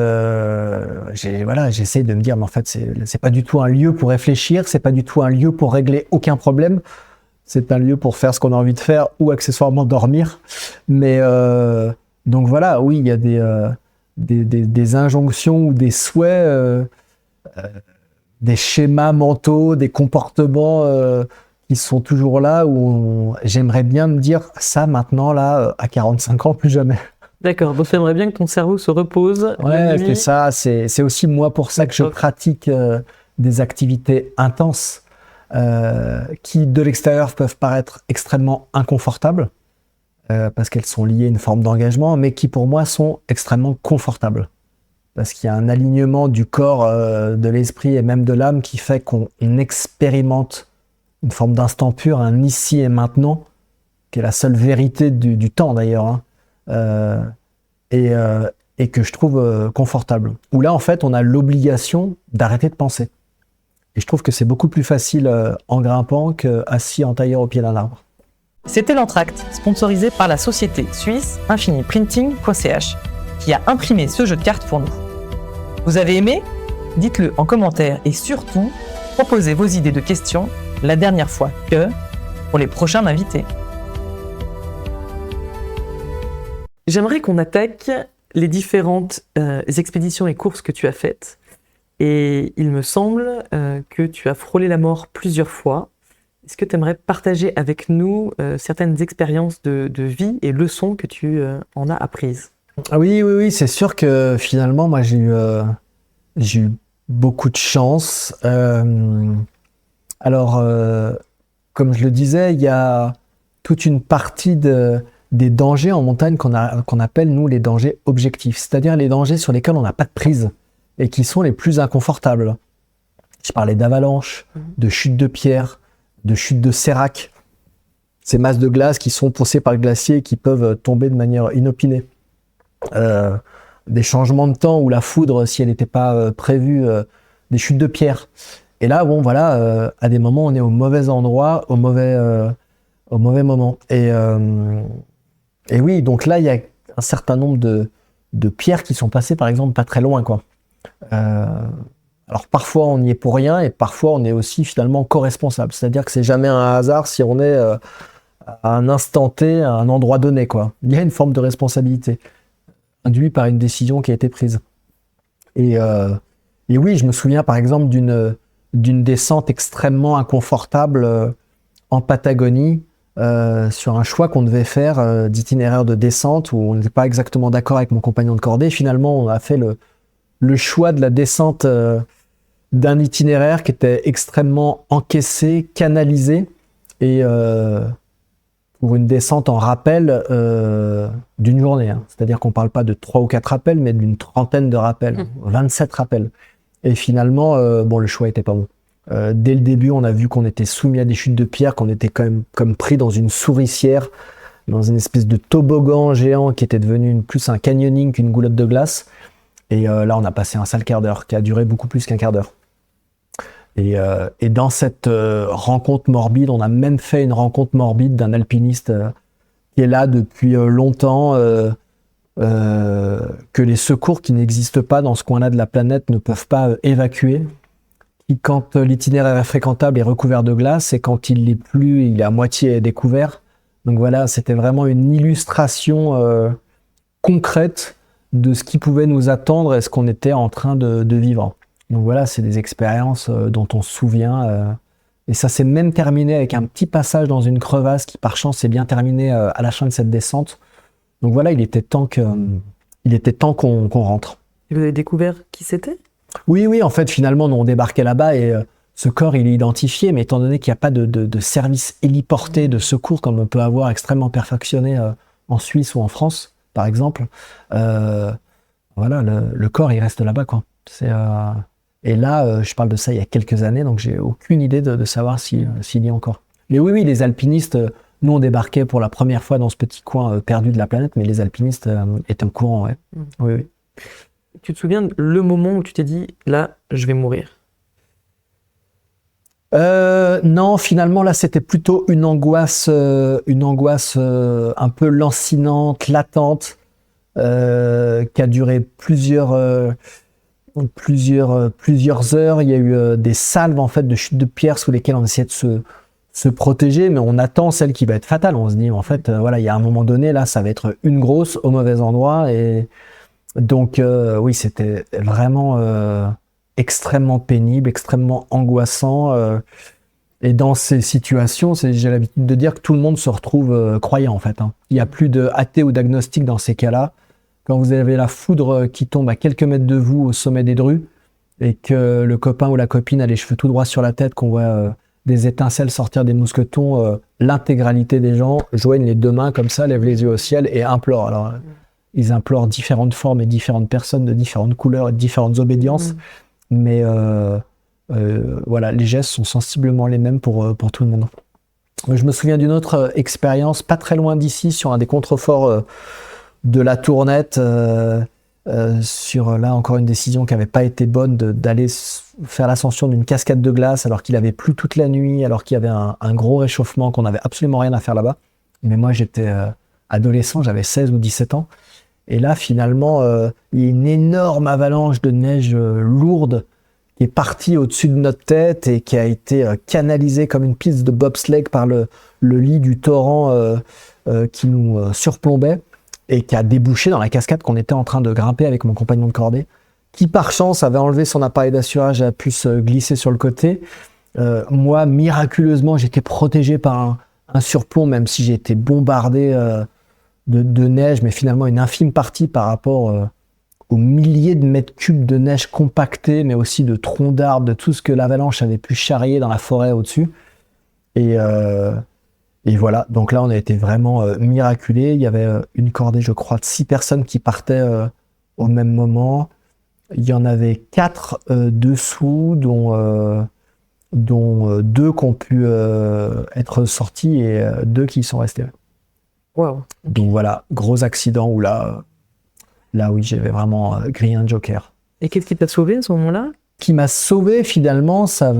j'essaie de me dire, mais en fait, c'est pas du tout un lieu pour réfléchir, c'est pas du tout un lieu pour régler aucun problème. C'est un lieu pour faire ce qu'on a envie de faire ou accessoirement dormir. Mais donc voilà, oui, il y a des injonctions ou des souhaits, des schémas mentaux, des comportements qui sont toujours là où j'aimerais bien me dire ça maintenant, là, à 45 ans, plus jamais. D'accord, donc tu aimerais bien que ton cerveau se repose. Ouais, c'est ça. C'est aussi moi pour ça que je pratique des activités intenses qui, de l'extérieur, peuvent paraître extrêmement inconfortables parce qu'elles sont liées à une forme d'engagement, mais qui, pour moi, sont extrêmement confortables. Parce qu'il y a un alignement du corps, de l'esprit et même de l'âme qui fait qu'on expérimente une forme d'instant pur, un ici et maintenant, qui est la seule vérité du temps d'ailleurs. et que je trouve confortable. Où là, en fait, on a l'obligation d'arrêter de penser. Et je trouve que c'est beaucoup plus facile en grimpant qu'assis en tailleur au pied d'un arbre. C'était l'entracte, sponsorisé par la société suisse infiniprinting.ch, qui a imprimé ce jeu de cartes pour nous. Vous avez aimé ? Dites-le en commentaire et surtout, proposez vos idées de questions la dernière fois que pour les prochains invités. J'aimerais qu'on attaque les différentes expéditions et courses que tu as faites. Et il me semble que tu as frôlé la mort plusieurs fois. Est-ce que tu aimerais partager avec nous certaines expériences de vie et leçons que tu en as apprises ? Ah oui, c'est sûr que finalement, moi, j'ai eu beaucoup de chance. Alors, comme je le disais, il y a toute une partie des dangers en montagne qu'on appelle, nous, les dangers objectifs, c'est-à-dire les dangers sur lesquels on n'a pas de prise et qui sont les plus inconfortables. Je parlais d'avalanches, de chutes de pierres, de chutes de sérac, ces masses de glace qui sont poussées par le glacier et qui peuvent tomber de manière inopinée. Des changements de temps où la foudre, si elle n'était pas prévue, des chutes de pierres. Et là, bon, voilà, à des moments, on est au mauvais endroit, au mauvais moment. Et oui, donc là, il y a un certain nombre de pierres qui sont passées, par exemple, pas très loin, quoi. Alors parfois, on y est pour rien, et parfois, on est aussi finalement co-responsable. C'est-à-dire que c'est jamais un hasard si on est à un instant T, à un endroit donné, quoi. Il y a une forme de responsabilité induite par une décision qui a été prise. Et oui, je me souviens, par exemple, d'une descente extrêmement inconfortable en Patagonie, sur un choix qu'on devait faire d'itinéraire de descente où on n'était pas exactement d'accord avec mon compagnon de cordée. Finalement, on a fait le choix de la descente d'un itinéraire qui était extrêmement encaissé, canalisé, et pour une descente en rappel d'une journée. Hein. C'est-à-dire qu'on ne parle pas de 3 ou 4 rappels, mais d'une trentaine de rappels, 27 rappels. Et finalement, le choix n'était pas bon. Dès le début, on a vu qu'on était soumis à des chutes de pierre, qu'on était quand même comme pris dans une souricière, dans une espèce de toboggan géant qui était devenu plus un canyoning qu'une goulotte de glace. Et là, on a passé un sale quart d'heure qui a duré beaucoup plus qu'un quart d'heure. Et dans cette rencontre morbide, on a même fait une rencontre morbide d'un alpiniste qui est là depuis longtemps, que les secours qui n'existent pas dans ce coin-là de la planète ne peuvent pas évacuer. Et quand l'itinéraire est fréquentable et recouvert de glace, et quand il l'est plus, il est à moitié découvert. Donc voilà, c'était vraiment une illustration concrète de ce qui pouvait nous attendre et ce qu'on était en train de vivre. Donc voilà, c'est des expériences dont on se souvient. Et ça s'est même terminé avec un petit passage dans une crevasse qui, par chance, s'est bien terminé à la fin de cette descente. Donc voilà, il était temps qu'on rentre. Et vous avez découvert qui c'était ? Oui, en fait, finalement, nous, on débarquait là-bas et ce corps, il est identifié, mais étant donné qu'il n'y a pas de service héliporté de secours comme on peut avoir extrêmement perfectionné en Suisse ou en France, par exemple, voilà, le corps, il reste là-bas, quoi. Et là, je parle de ça il y a quelques années, donc j'ai aucune idée de savoir s'il y a encore. Mais oui, les alpinistes, nous, on débarquait pour la première fois dans ce petit coin perdu de la planète, mais les alpinistes étaient au courant, ouais. Oui. Tu te souviens le moment où tu t'es dit, là, je vais mourir ? Non, finalement, là, c'était plutôt une angoisse un peu lancinante, latente, qui a duré plusieurs heures. Il y a eu des salves, en fait, de chutes de pierre sous lesquelles on essayait de se protéger, mais on attend celle qui va être fatale. On se dit, en fait, voilà, il y a un moment donné, là, ça va être une grosse au mauvais endroit. Et donc, oui, c'était vraiment extrêmement pénible, extrêmement angoissant. Et dans ces situations, j'ai l'habitude de dire que tout le monde se retrouve croyant, en fait. Hein. Il n'y a plus de athée ou d'agnostique dans ces cas-là. Quand vous avez la foudre qui tombe à quelques mètres de vous au sommet des drues, et que le copain ou la copine a les cheveux tout droits sur la tête, qu'on voit des étincelles sortir des mousquetons, l'intégralité des gens joignent les deux mains comme ça, lèvent les yeux au ciel et implorent. Alors, ils implorent différentes formes et différentes personnes de différentes couleurs et de différentes obédiences, mais voilà, les gestes sont sensiblement les mêmes pour tout le monde. Je me souviens d'une autre expérience, pas très loin d'ici, sur un des contreforts de la tournette sur là encore une décision qui n'avait pas été bonne d'aller faire l'ascension d'une cascade de glace alors qu'il avait plu toute la nuit, alors qu'il y avait un gros réchauffement, qu'on n'avait absolument rien à faire là-bas. Mais moi j'étais adolescent, j'avais 16 ou 17 ans. Et là finalement il y a une énorme avalanche de neige lourde qui est partie au-dessus de notre tête et qui a été canalisée comme une piste de bobsleigh par le lit du torrent qui nous surplombait, et qui a débouché dans la cascade qu'on était en train de grimper avec mon compagnon de cordée, qui par chance avait enlevé son appareil d'assurage et a pu se glisser sur le côté. Moi, miraculeusement, j'étais protégé par un surplomb, même si j'ai été bombardé de neige, mais finalement une infime partie par rapport aux milliers de mètres cubes de neige compactée, mais aussi de troncs d'arbres, de tout ce que l'avalanche avait pu charrier dans la forêt au-dessus. Et voilà, donc là on a été vraiment miraculés. Il y avait une cordée, je crois, de 6 personnes qui partaient au même moment. Il y en avait 4 dessous, dont 2 qui ont pu être sortis et 2 qui sont restés. Wow. Donc voilà, gros accident où là oui, j'avais vraiment grillé un joker. Et qu'est-ce qui t'a sauvé à ce moment-là? Ce qui m'a sauvé finalement, ça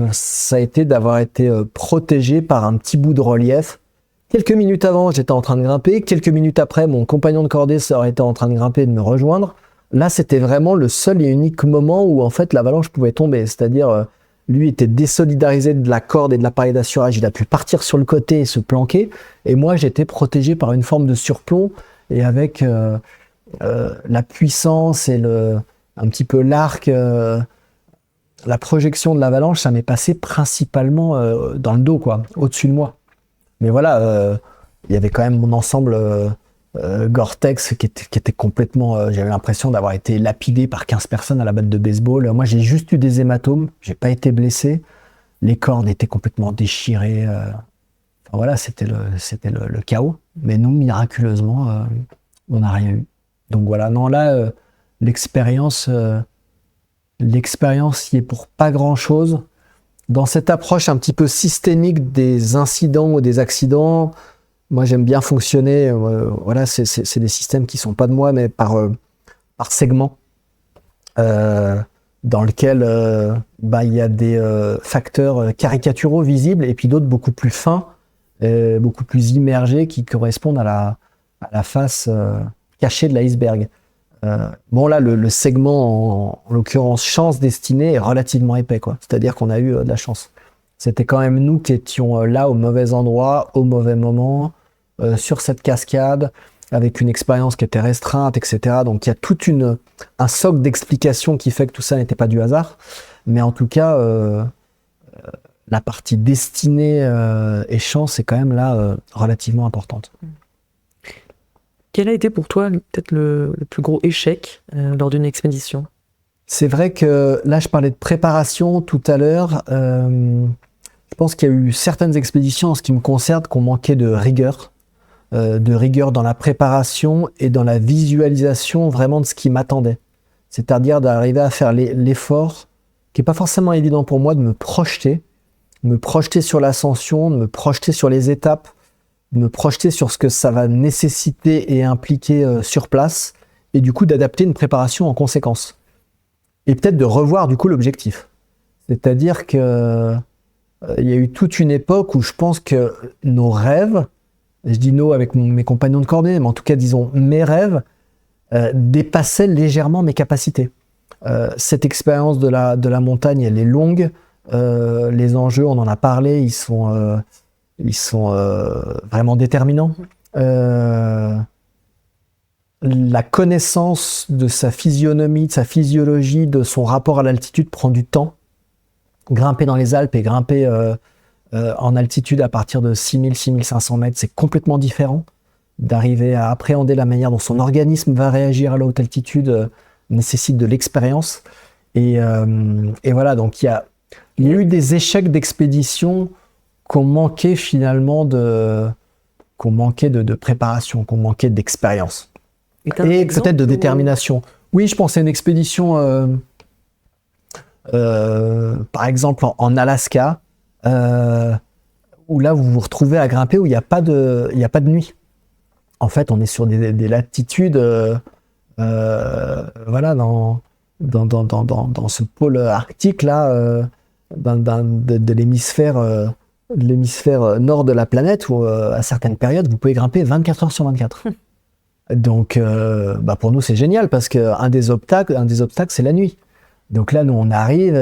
a été d'avoir été protégé par un petit bout de relief. Quelques minutes avant, j'étais en train de grimper. Quelques minutes après, mon compagnon de cordée aurait été en train de grimper et de me rejoindre. Là, c'était vraiment le seul et unique moment où en fait l'avalanche pouvait tomber. C'est-à-dire, lui était désolidarisé de la corde et de l'appareil d'assurage. Il a pu partir sur le côté et se planquer. Et moi, j'étais protégé par une forme de surplomb et avec la puissance et un petit peu l'arc, la projection de l'avalanche, ça m'est passé principalement dans le dos, quoi, au-dessus de moi. Mais voilà, il y avait quand même mon ensemble Gore-Tex qui était complètement... j'avais l'impression d'avoir été lapidé par 15 personnes à la batte de baseball. Moi, j'ai juste eu des hématomes, j'ai pas été blessé. Les cordes étaient complètement déchirées. Enfin, voilà, c'était le chaos. Mais nous, miraculeusement, on n'a rien eu. Donc voilà, non, là, l'expérience y est pour pas grand-chose. Dans cette approche un petit peu systémique des incidents ou des accidents, moi j'aime bien fonctionner, voilà, c'est des systèmes qui sont pas de moi, mais par segment, dans lequel il y a des facteurs caricaturaux visibles et puis d'autres beaucoup plus fins, beaucoup plus immergés qui correspondent à la face cachée de l'iceberg. Bon là, le segment, en l'occurrence chance destinée, est relativement épais, quoi. C'est-à-dire qu'on a eu de la chance. C'était quand même nous qui étions là au mauvais endroit, au mauvais moment, sur cette cascade, avec une expérience qui était restreinte, etc. Donc il y a tout un socle d'explications qui fait que tout ça n'était pas du hasard. Mais en tout cas, la partie destinée et chance est quand même là relativement importante. Quel a été pour toi peut-être le plus gros échec lors d'une expédition? C'est vrai que là, je parlais de préparation tout à l'heure. Je pense qu'il y a eu certaines expéditions en ce qui me concerne qu'on manquait de rigueur dans la préparation et dans la visualisation vraiment de ce qui m'attendait. C'est-à-dire d'arriver à faire l'effort, qui n'est pas forcément évident pour moi, de me projeter sur l'ascension, de me projeter sur les étapes, de me projeter sur ce que ça va nécessiter et impliquer sur place, et du coup d'adapter une préparation en conséquence. Et peut-être de revoir du coup l'objectif. C'est-à-dire que il y a eu toute une époque où je pense que nos rêves, je dis nos avec mes compagnons de cordée, mais en tout cas disons mes rêves, dépassaient légèrement mes capacités. Cette expérience de la montagne, elle est longue. Les enjeux, on en a parlé, ils sont vraiment déterminants. La connaissance de sa physionomie, de sa physiologie, de son rapport à l'altitude prend du temps. Grimper dans les Alpes et grimper en altitude à partir de 6000-6500 mètres, c'est complètement différent. D'arriver à appréhender la manière dont son organisme va réagir à la haute altitude nécessite de l'expérience. Et voilà, donc il y a eu des échecs d'expédition qu'on manquait finalement de préparation, qu'on manquait d'expérience. Et peut-être de détermination. Oui, je pense à une expédition, par exemple en Alaska, où là vous vous retrouvez à grimper où il n'y a pas de nuit. en fait, on est sur des latitudes, voilà, dans ce pôle arctique là, de l'hémisphère nord de la planète, où à certaines périodes, vous pouvez grimper 24 heures sur 24. Donc, pour nous, c'est génial parce qu'un des obstacles, c'est la nuit. Donc là, nous, on arrive,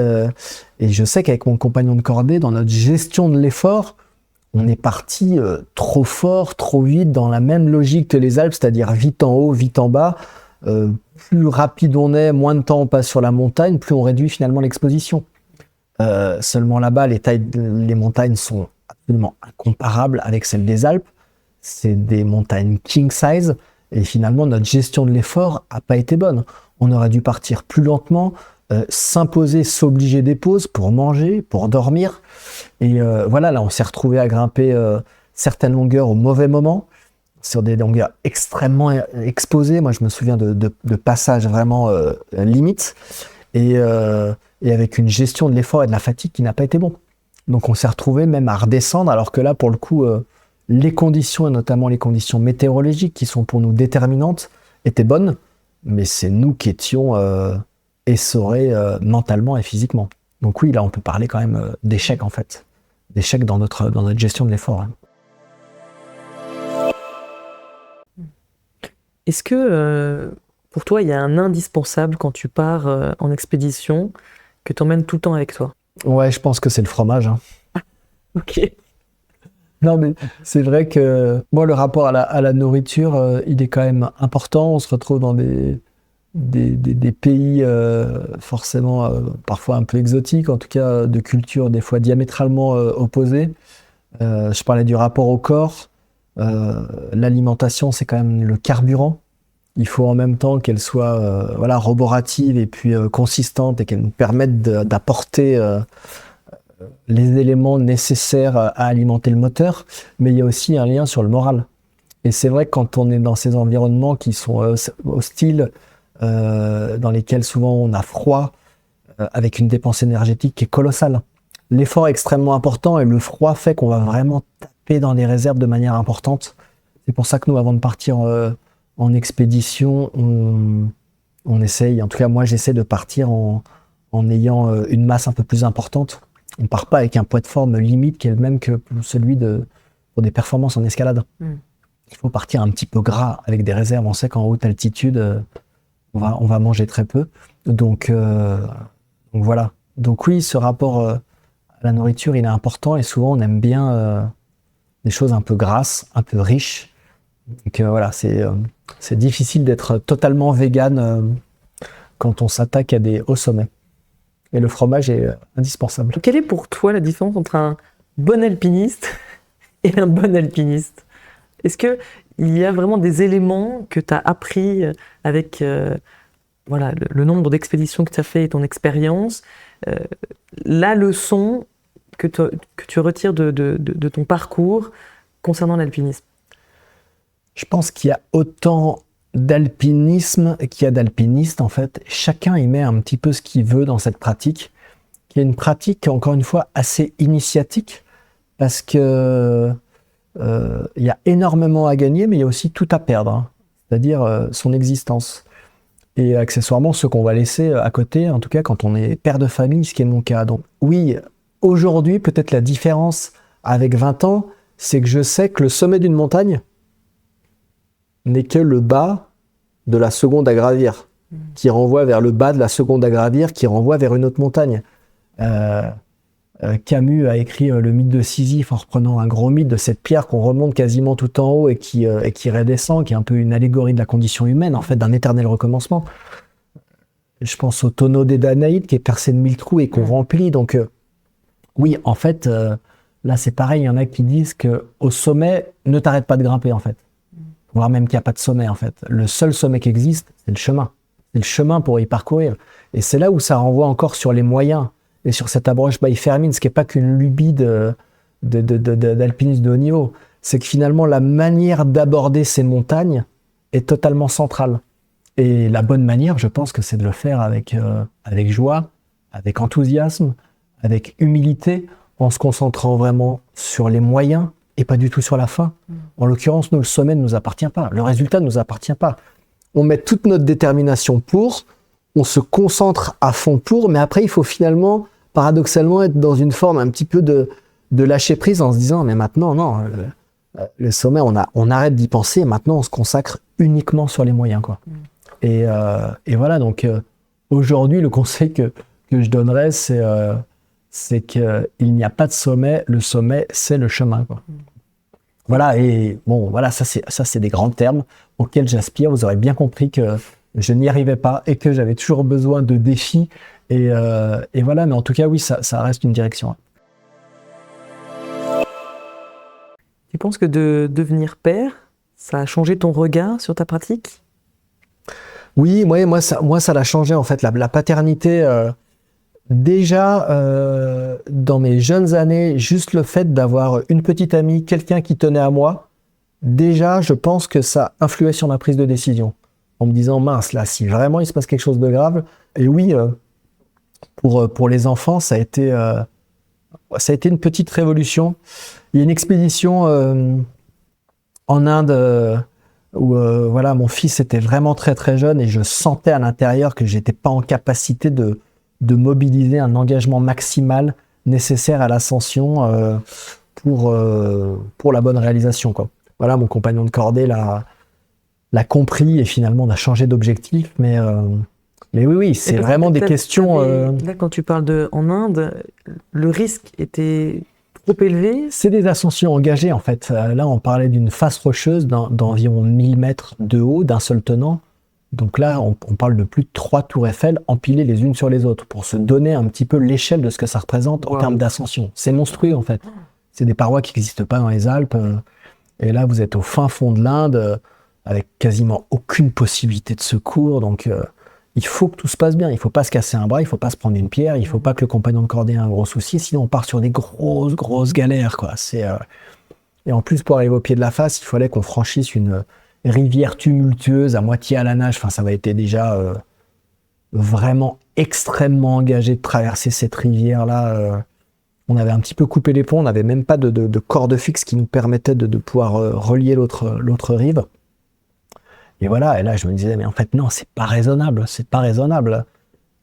et je sais qu'avec mon compagnon de cordée, dans notre gestion de l'effort, on est parti trop fort, trop vite, dans la même logique que les Alpes, c'est-à-dire vite en haut, vite en bas. Plus rapide on est, moins de temps on passe sur la montagne, plus on réduit finalement l'exposition. Seulement là-bas, les montagnes sont absolument incomparables avec celles des Alpes. C'est des montagnes king size, et finalement, notre gestion de l'effort n'a pas été bonne. On aurait dû partir plus lentement, s'imposer, s'obliger des pauses pour manger, pour dormir. Et voilà, là, on s'est retrouvé à grimper certaines longueurs au mauvais moment, sur des longueurs extrêmement exposées. Moi, je me souviens de passages vraiment limites, et avec une gestion de l'effort et de la fatigue qui n'a pas été bon. Donc, on s'est retrouvé même à redescendre, alors que là, pour le coup, les conditions, et notamment les conditions météorologiques qui sont pour nous déterminantes, étaient bonnes, mais c'est nous qui étions essorés mentalement et physiquement. Donc oui, là, on peut parler quand même d'échec, en fait. D'échec dans notre gestion de l'effort. Hein. Est-ce que pour toi, il y a un indispensable quand tu pars en expédition que tu emmènes tout le temps avec toi? Ouais, je pense que c'est le fromage. Hein. Ok. Non, mais c'est vrai que moi, le rapport à la nourriture, il est quand même important. On se retrouve dans des pays forcément parfois un peu exotiques, en tout cas de cultures des fois diamétralement opposées. Je parlais du rapport au corps. L'alimentation, c'est quand même le carburant. Il faut en même temps qu'elle soit voilà, roborative et puis consistante, et qu'elle nous permette d'apporter les éléments nécessaires à alimenter le moteur, mais il y a aussi un lien sur le moral. Et c'est vrai que quand on est dans ces environnements qui sont hostiles, dans lesquels souvent on a froid, avec une dépense énergétique qui est colossale. L'effort est extrêmement important, et le froid fait qu'on va vraiment taper dans les réserves de manière importante. C'est pour ça que nous, avant de partir en expédition, on essaye, en tout cas moi j'essaie de partir en ayant une masse un peu plus importante. On ne part pas avec un poids de forme limite qui est le même que celui pour des performances en escalade. Il faut partir un petit peu gras avec des réserves. On sait qu'en haute altitude, on va manger très peu. Donc voilà. Donc oui, ce rapport à la nourriture, il est important, et souvent on aime bien des choses un peu grasses, un peu riches. Donc voilà, c'est difficile d'être totalement vegan quand on s'attaque à des hauts sommets. Et le fromage est indispensable. Quelle est pour toi la différence entre un bon alpiniste et un bon alpiniste? Est-ce qu'il y a vraiment des éléments que tu as appris avec voilà, le nombre d'expéditions que tu as fait et ton expérience, la leçon que tu retires de ton parcours concernant l'alpinisme? Je pense qu'il y a autant d'alpinisme qu'il y a d'alpinistes, en fait. Chacun y met un petit peu ce qu'il veut dans cette pratique, qui est une pratique, encore une fois, assez initiatique, parce que il y a énormément à gagner, mais il y a aussi tout à perdre, hein. C'est-à-dire son existence. Et accessoirement, ce qu'on va laisser à côté, en tout cas quand on est père de famille, ce qui est mon cas. Donc oui, aujourd'hui, peut-être la différence avec 20 ans, c'est que je sais que le sommet d'une montagne n'est que le bas de la seconde à gravir, qui renvoie vers le bas de la seconde à gravir, qui renvoie vers une autre montagne. Camus a écrit le mythe de Sisyphe en reprenant un gros mythe de cette pierre qu'on remonte quasiment tout en haut et qui redescend, qui est un peu une allégorie de la condition humaine, en fait, d'un éternel recommencement. Je pense au tonneau des Danaïdes qui est percé de 1000 trous et qu'on remplit. Donc oui, en fait, là c'est pareil, il y en a qui disent qu'au sommet, ne t'arrête pas de grimper, en fait. Voire même qu'il n'y a pas de sommet, en fait. Le seul sommet qui existe, c'est le chemin. C'est le chemin pour y parcourir. Et c'est là où ça renvoie encore sur les moyens et sur cette approche by Fermin, ce qui n'est pas qu'une lubie d'alpinisme de haut niveau. C'est que finalement, la manière d'aborder ces montagnes est totalement centrale. Et la bonne manière, je pense que c'est de le faire avec joie, avec enthousiasme, avec humilité, en se concentrant vraiment sur les moyens et pas du tout sur la fin. En l'occurrence, nous, le sommet ne nous appartient pas. Le résultat ne nous appartient pas. On met toute notre détermination pour, on se concentre à fond pour, mais après, il faut finalement, paradoxalement, être dans une forme un petit peu de lâcher prise en se disant, mais maintenant, non, le sommet, on arrête d'y penser, et maintenant, on se consacre uniquement sur les moyens, quoi. Et voilà, donc aujourd'hui, le conseil que je donnerais, c'est qu'il n'y a pas de sommet, le sommet, c'est le chemin, quoi. Voilà, et bon, voilà, ça c'est des grands termes auxquels j'aspire. Vous aurez bien compris que je n'y arrivais pas et que j'avais toujours besoin de défis. Et voilà, mais en tout cas, oui, ça reste une direction. Tu penses que de devenir père, ça a changé ton regard sur ta pratique? Oui, moi ça l'a changé en fait. La paternité, déjà dans mes jeunes années, juste le fait d'avoir une petite amie, quelqu'un qui tenait à moi, déjà je pense que ça influait sur ma prise de décision. En me disant, mince, là, si vraiment il se passe quelque chose de grave. Et oui, pour les enfants, ça a été une petite révolution. Il y a une expédition en Inde où voilà, mon fils était vraiment très très jeune et je sentais à l'intérieur que j'étais pas en capacité de mobiliser un engagement maximal nécessaire à l'ascension pour la bonne réalisation, quoi. Voilà, mon compagnon de cordée l'a compris et finalement on a changé d'objectif, mais oui, c'est vraiment des questions. Là, quand tu parles en Inde, le risque était trop élevé. C'est des ascensions engagées en fait. Là, on parlait d'une face rocheuse d'environ 1000 mètres de haut, d'un seul tenant. Donc là, on parle de plus de 3 tours Eiffel empilées les unes sur les autres pour se donner un petit peu l'échelle de ce que ça représente en termes d'ascension. C'est monstrueux en fait. C'est des parois qui n'existent pas dans les Alpes. Et là, vous êtes au fin fond de l'Inde avec quasiment aucune possibilité de secours. Donc, il faut que tout se passe bien. Il ne faut pas se casser un bras, il ne faut pas se prendre une pierre, il ne faut pas que le compagnon de cordée ait un gros souci. Sinon, on part sur des grosses galères, quoi. Et en plus, pour arriver au pied de la face, il fallait qu'on franchisse une rivière tumultueuse à moitié à la nage. Enfin, ça avait été déjà vraiment extrêmement engagé de traverser cette rivière-là. On avait un petit peu coupé les ponts, on n'avait même pas de corde fixe qui nous permettait de pouvoir relier l'autre rive. Et voilà, et là je me disais, mais en fait non, c'est pas raisonnable.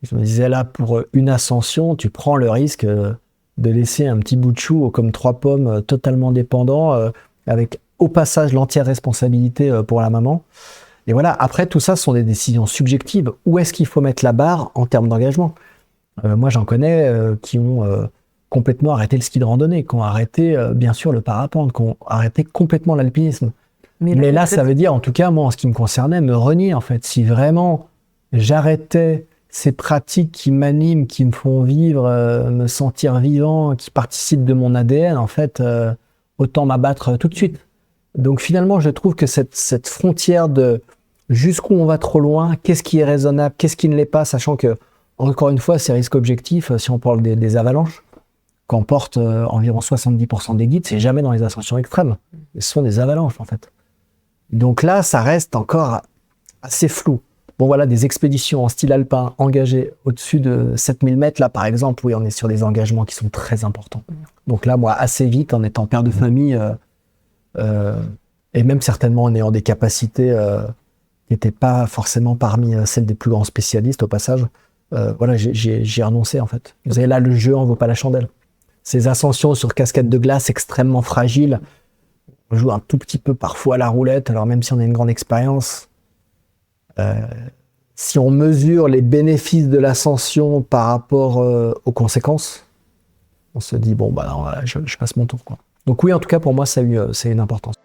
Je me disais là, pour une ascension, tu prends le risque de laisser un petit bout de chou comme 3 pommes totalement dépendant, avec au passage l'entière responsabilité pour la maman. Et voilà, après tout ça, ce sont des décisions subjectives. Où est-ce qu'il faut mettre la barre en termes d'engagement? Moi j'en connais qui ont complètement arrêté le ski de randonnée, qui ont arrêté bien sûr le parapente, qui ont arrêté complètement l'alpinisme. Mais là, ça veut dire, en tout cas, moi, en ce qui me concernait, me renier, en fait. Si vraiment j'arrêtais ces pratiques qui m'animent, qui me font vivre, me sentir vivant, qui participent de mon ADN, en fait, autant m'abattre tout de suite. Donc finalement, je trouve que cette frontière de jusqu'où on va trop loin, qu'est-ce qui est raisonnable, qu'est-ce qui ne l'est pas, sachant que, encore une fois, ces risques objectifs, si on parle des avalanches, qu'emportent environ 70% des guides, c'est jamais dans les ascensions extrêmes. Ce sont des avalanches, en fait. Donc là, ça reste encore assez flou. Bon voilà, des expéditions en style alpin engagées au-dessus de 7000 mètres, là par exemple, oui, on est sur des engagements qui sont très importants. Donc là, moi, assez vite, en étant père de famille, et même certainement en ayant des capacités qui n'étaient pas forcément parmi celles des plus grands spécialistes, au passage, voilà, j'ai renoncé en fait. Vous savez, là, le jeu en vaut pas la chandelle. Ces ascensions sur cascade de glace extrêmement fragiles, on joue un tout petit peu parfois à la roulette, alors même si on a une grande expérience, si on mesure les bénéfices de l'ascension par rapport aux conséquences, on se dit, bon, bah non, voilà, je passe mon tour, quoi. Donc oui, en tout cas, pour moi, ça a une importance.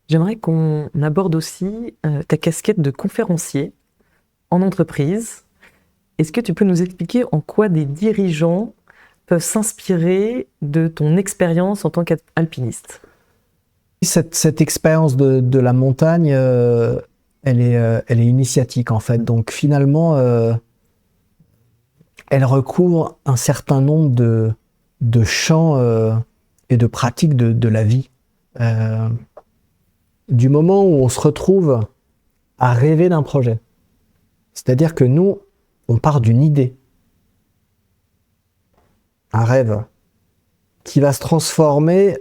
J'aimerais qu'on aborde aussi ta casquette de conférencier en entreprise. Est-ce que tu peux nous expliquer en quoi des dirigeants peuvent s'inspirer de ton expérience en tant qu'alpiniste? Cette expérience de la montagne, elle est initiatique en fait. Donc finalement, elle recouvre un certain nombre de champs et de pratiques de la vie. Du moment où on se retrouve à rêver d'un projet, c'est-à-dire que nous, on part d'une idée, un rêve, qui va se transformer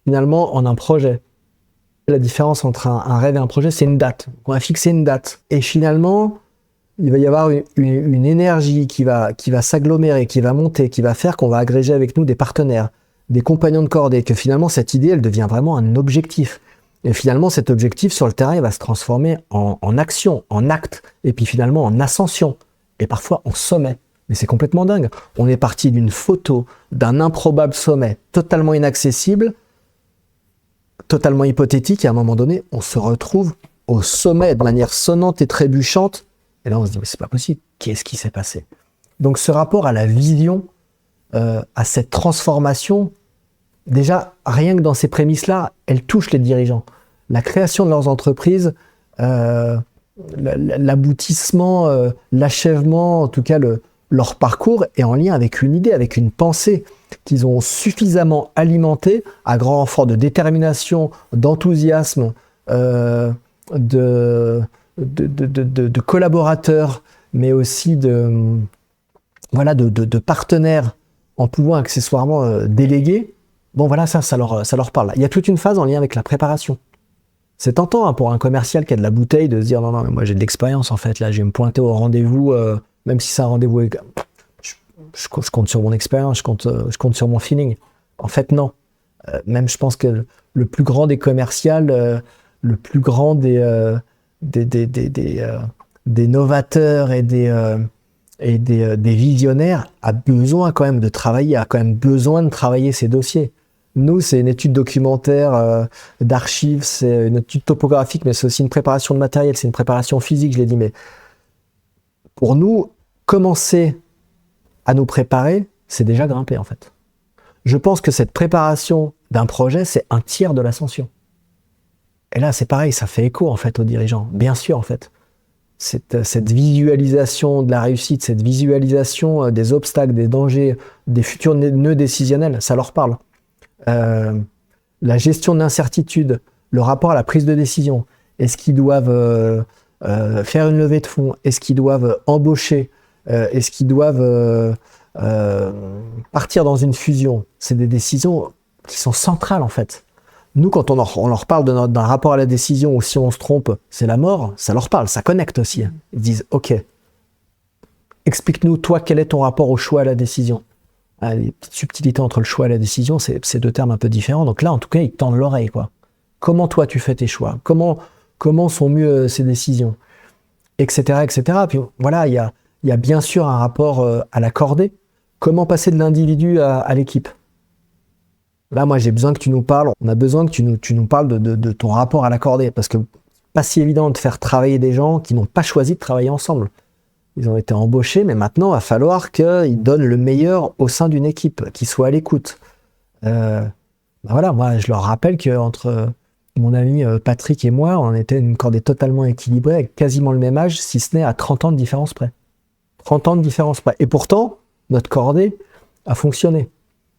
finalement en un projet. La différence entre un rêve et un projet, c'est une date. On va fixer une date. Et finalement, il va y avoir une énergie qui va s'agglomérer, qui va monter, qui va faire qu'on va agréger avec nous des partenaires, des compagnons de cordée, que finalement, cette idée, elle devient vraiment un objectif. Et finalement, cet objectif, sur le terrain, il va se transformer en action, en acte, et puis finalement en ascension, et parfois en sommet. Mais c'est complètement dingue. On est parti d'une photo, d'un improbable sommet, totalement inaccessible, totalement hypothétique, et à un moment donné, on se retrouve au sommet de manière sonnante et trébuchante, et là on se dit, mais c'est pas possible, qu'est-ce qui s'est passé? Donc ce rapport à la vision, à cette transformation, déjà, rien que dans ces prémices-là, elle touche les dirigeants. La création de leurs entreprises, l'aboutissement, l'achèvement, en tout cas leur parcours est en lien avec une idée, avec une pensée qu'ils ont suffisamment alimentée à grand renfort de détermination, d'enthousiasme, de collaborateurs, mais aussi de partenaires en pouvant accessoirement déléguer. Bon voilà, ça leur parle. Il y a toute une phase en lien avec la préparation. C'est tentant hein, pour un commercial qui a de la bouteille de se dire non, mais moi j'ai de l'expérience en fait, là je vais me pointer au rendez-vous, même si c'est un rendez-vous, je compte sur mon expérience, je compte sur mon feeling. En fait non. Même je pense que le plus grand des commerciaux, le plus grand des novateurs et des visionnaires a besoin quand même de travailler, a quand même besoin de travailler ses dossiers. Nous, c'est une étude documentaire d'archives, c'est une étude topographique, mais c'est aussi une préparation de matériel, c'est une préparation physique, je l'ai dit. Mais pour nous, commencer à nous préparer, c'est déjà grimper en fait. Je pense que cette préparation d'un projet, c'est un tiers de l'ascension. Et là, c'est pareil, ça fait écho en fait aux dirigeants. Bien sûr, en fait. Cette visualisation de la réussite, cette visualisation des obstacles, des dangers, des futurs nœuds décisionnels, ça leur parle. La gestion de l'incertitude, le rapport à la prise de décision. Est-ce qu'ils doivent faire une levée de fonds? Est-ce qu'ils doivent embaucher? Est-ce qu'ils doivent partir dans une fusion? C'est des décisions qui sont centrales en fait. Nous, quand on leur parle d'un rapport à la décision ou si on se trompe, c'est la mort, ça leur parle, ça connecte aussi. Ils disent, ok, explique-nous, toi, quel est ton rapport au choix à la décision? Les petites subtilités entre le choix et la décision, c'est deux termes un peu différents. Donc là, en tout cas, ils tendent l'oreille, quoi. Comment toi, tu fais tes choix? Comment sont mieux ces décisions? Etc., etc. Puis voilà, il y a bien sûr un rapport à la cordée. Comment passer de l'individu à l'équipe? Là, moi, j'ai besoin que tu nous parles. On a besoin que tu nous parles de ton rapport à la cordée. Parce que pas si évident de faire travailler des gens qui n'ont pas choisi de travailler ensemble. Ils ont été embauchés, mais maintenant, il va falloir qu'ils donnent le meilleur au sein d'une équipe, qu'ils soient à l'écoute. Voilà, moi, je leur rappelle qu'entre mon ami Patrick et moi, on était une cordée totalement équilibrée, avec quasiment le même âge, si ce n'est à 30 ans de différence près. 30 ans de différence près. Et pourtant, notre cordée a fonctionné.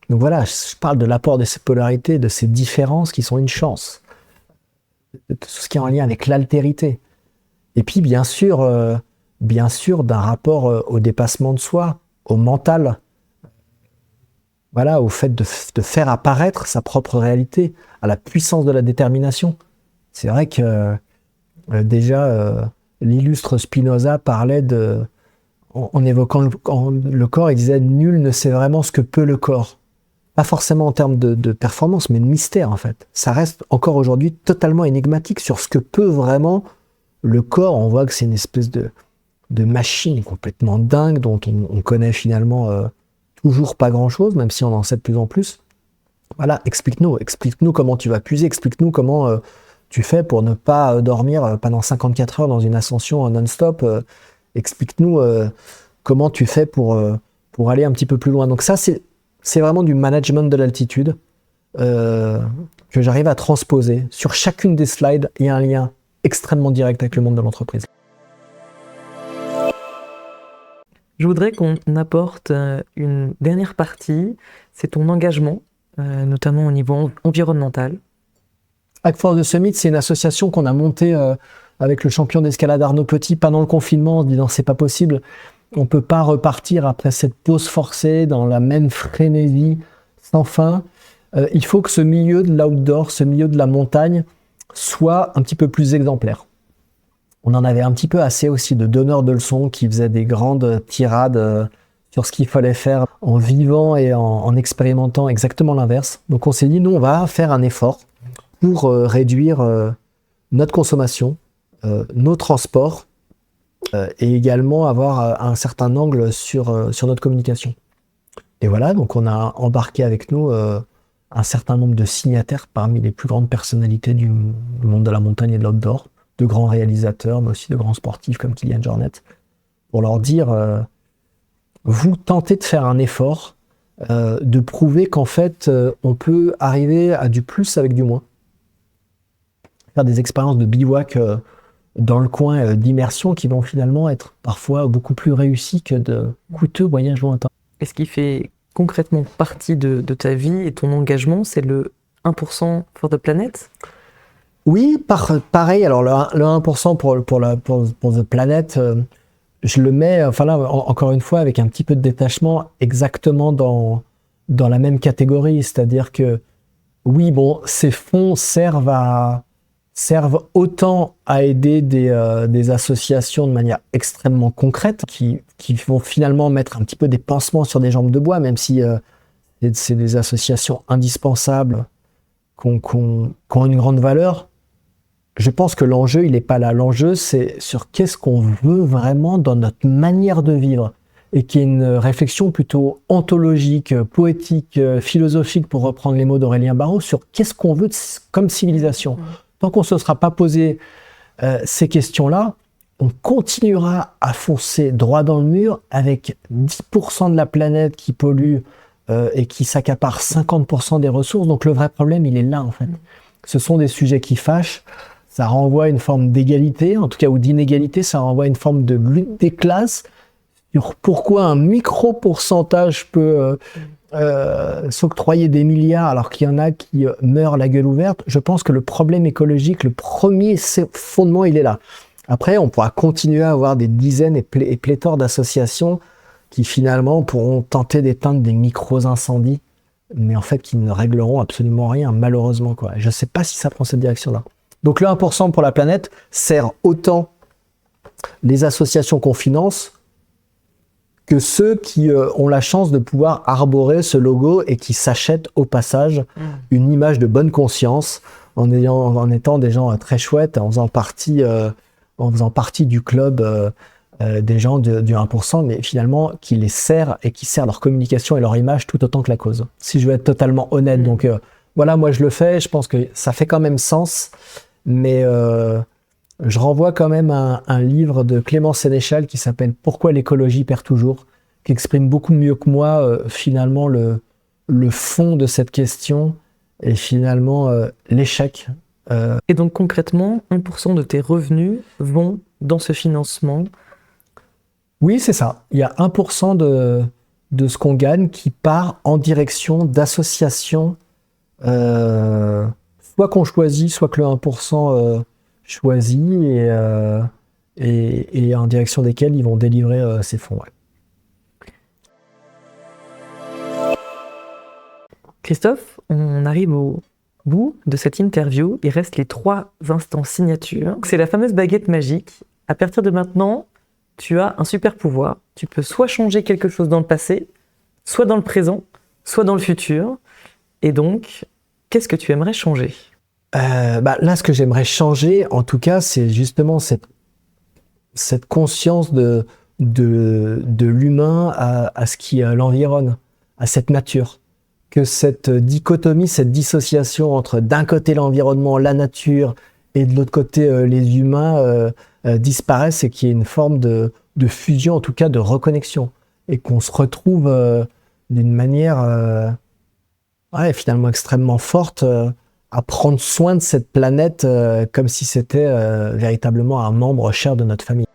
Donc voilà, je parle de l'apport de ces polarités, de ces différences qui sont une chance. De tout ce qui est en lien avec l'altérité. Et puis, bien sûr, d'un rapport au dépassement de soi, au mental. Voilà, au fait de faire apparaître sa propre réalité, à la puissance de la détermination. C'est vrai que déjà, l'illustre Spinoza parlait en évoquant le corps, il disait « Nul ne sait vraiment ce que peut le corps ». Pas forcément en termes de performance, mais de mystère en fait. Ça reste encore aujourd'hui totalement énigmatique sur ce que peut vraiment le corps. On voit que c'est une espèce de machine complètement dingue dont on connaît finalement toujours pas grand-chose, même si on en sait de plus en plus. Voilà, explique-nous comment tu vas puiser, explique-nous comment tu fais pour ne pas dormir pendant 54 heures dans une ascension non-stop. Explique-nous comment tu fais pour aller un petit peu plus loin. Donc ça, c'est vraiment du management de l'altitude que j'arrive à transposer. Sur chacune des slides, il y a un lien extrêmement direct avec le monde de l'entreprise. Je voudrais qu'on apporte une dernière partie, c'est ton engagement, notamment au niveau environnemental. Hack for the Summit, c'est une association qu'on a montée avec le champion d'escalade Arnaud Petit pendant le confinement en se disant c'est pas possible. On ne peut pas repartir après cette pause forcée dans la même frénésie sans fin. Il faut que ce milieu de l'outdoor, ce milieu de la montagne, soit un petit peu plus exemplaire. On en avait un petit peu assez aussi de donneurs de leçons qui faisaient des grandes tirades sur ce qu'il fallait faire en vivant et en expérimentant exactement l'inverse. Donc on s'est dit, nous, on va faire un effort pour réduire notre consommation, nos transports et également avoir un certain angle sur notre communication. Et voilà, donc on a embarqué avec nous un certain nombre de signataires parmi les plus grandes personnalités du monde de la montagne et de l'outdoor, de grands réalisateurs, mais aussi de grands sportifs comme Kilian Jornet, pour leur dire vous tentez de faire un effort, de prouver qu'en fait, on peut arriver à du plus avec du moins. Faire des expériences de bivouac dans le coin d'immersion qui vont finalement être parfois beaucoup plus réussies que de coûteux voyages lointains. Et ce qui fait concrètement partie de ta vie et ton engagement, c'est le 1% for the planet? Oui, pareil. Alors le 1% pour the planet, je le mets, enfin là, encore une fois, avec un petit peu de détachement, exactement dans la même catégorie. C'est-à-dire que, oui, bon, ces fonds servent autant à aider des associations de manière extrêmement concrète, qui vont finalement mettre un petit peu des pansements sur des jambes de bois, même si c'est des associations indispensables, qui ont une grande valeur. Je pense que l'enjeu, il n'est pas là. L'enjeu, c'est sur qu'est-ce qu'on veut vraiment dans notre manière de vivre. Et qui est une réflexion plutôt ontologique, poétique, philosophique, pour reprendre les mots d'Aurélien Barraud, sur qu'est-ce qu'on veut comme civilisation. Tant qu'on ne se sera pas posé ces questions-là, on continuera à foncer droit dans le mur avec 10% de la planète qui pollue et qui s'accapare 50% des ressources. Donc le vrai problème, il est là en fait. Ce sont des sujets qui fâchent. Ça renvoie à une forme d'égalité, en tout cas, ou d'inégalité. Ça renvoie à une forme de lutte des classes. Sur pourquoi un micro-pourcentage peut s'octroyer des milliards alors qu'il y en a qui meurent la gueule ouverte. Je pense que le problème écologique, le premier fondement, il est là. Après, on pourra continuer à avoir des dizaines et pléthores d'associations qui finalement pourront tenter d'éteindre des micros-incendies, mais en fait qui ne régleront absolument rien, malheureusement, quoi. Je ne sais pas si ça prend cette direction-là. Donc le 1% pour la planète sert autant les associations qu'on finance que ceux qui ont la chance de pouvoir arborer ce logo et qui s'achètent au passage une image de bonne conscience en étant des gens très chouettes, en faisant partie du club des gens du 1%, mais finalement qui les sert et qui sert leur communication et leur image tout autant que la cause. Si je veux être totalement honnête, donc voilà, moi je le fais, je pense que ça fait quand même sens, mais je renvoie quand même à un livre de Clément Sénéchal qui s'appelle « Pourquoi l'écologie perd toujours ?» qui exprime beaucoup mieux que moi finalement le fond de cette question et finalement l'échec. Et donc concrètement, 1% de tes revenus vont dans ce financement? Oui, c'est ça. Il y a 1% de ce qu'on gagne qui part en direction d'associations soit qu'on choisit, soit que le 1% choisit et en direction desquels ils vont délivrer ces fonds. Ouais. Christophe, on arrive au bout de cette interview. Il reste les 3 instants signature. C'est la fameuse baguette magique. À partir de maintenant, tu as un super pouvoir. Tu peux soit changer quelque chose dans le passé, soit dans le présent, soit dans le futur. Et donc, qu'est-ce que tu aimerais changer ? Là, ce que j'aimerais changer, en tout cas, c'est justement cette conscience de l'humain à ce qui l'environne, à cette nature. Que cette dichotomie, cette dissociation entre d'un côté l'environnement, la nature, et de l'autre côté les humains disparaissent et qu'il y ait une forme de fusion, en tout cas de reconnexion. Et qu'on se retrouve d'une manière finalement extrêmement forte à prendre soin de cette planète comme si c'était véritablement un membre cher de notre famille.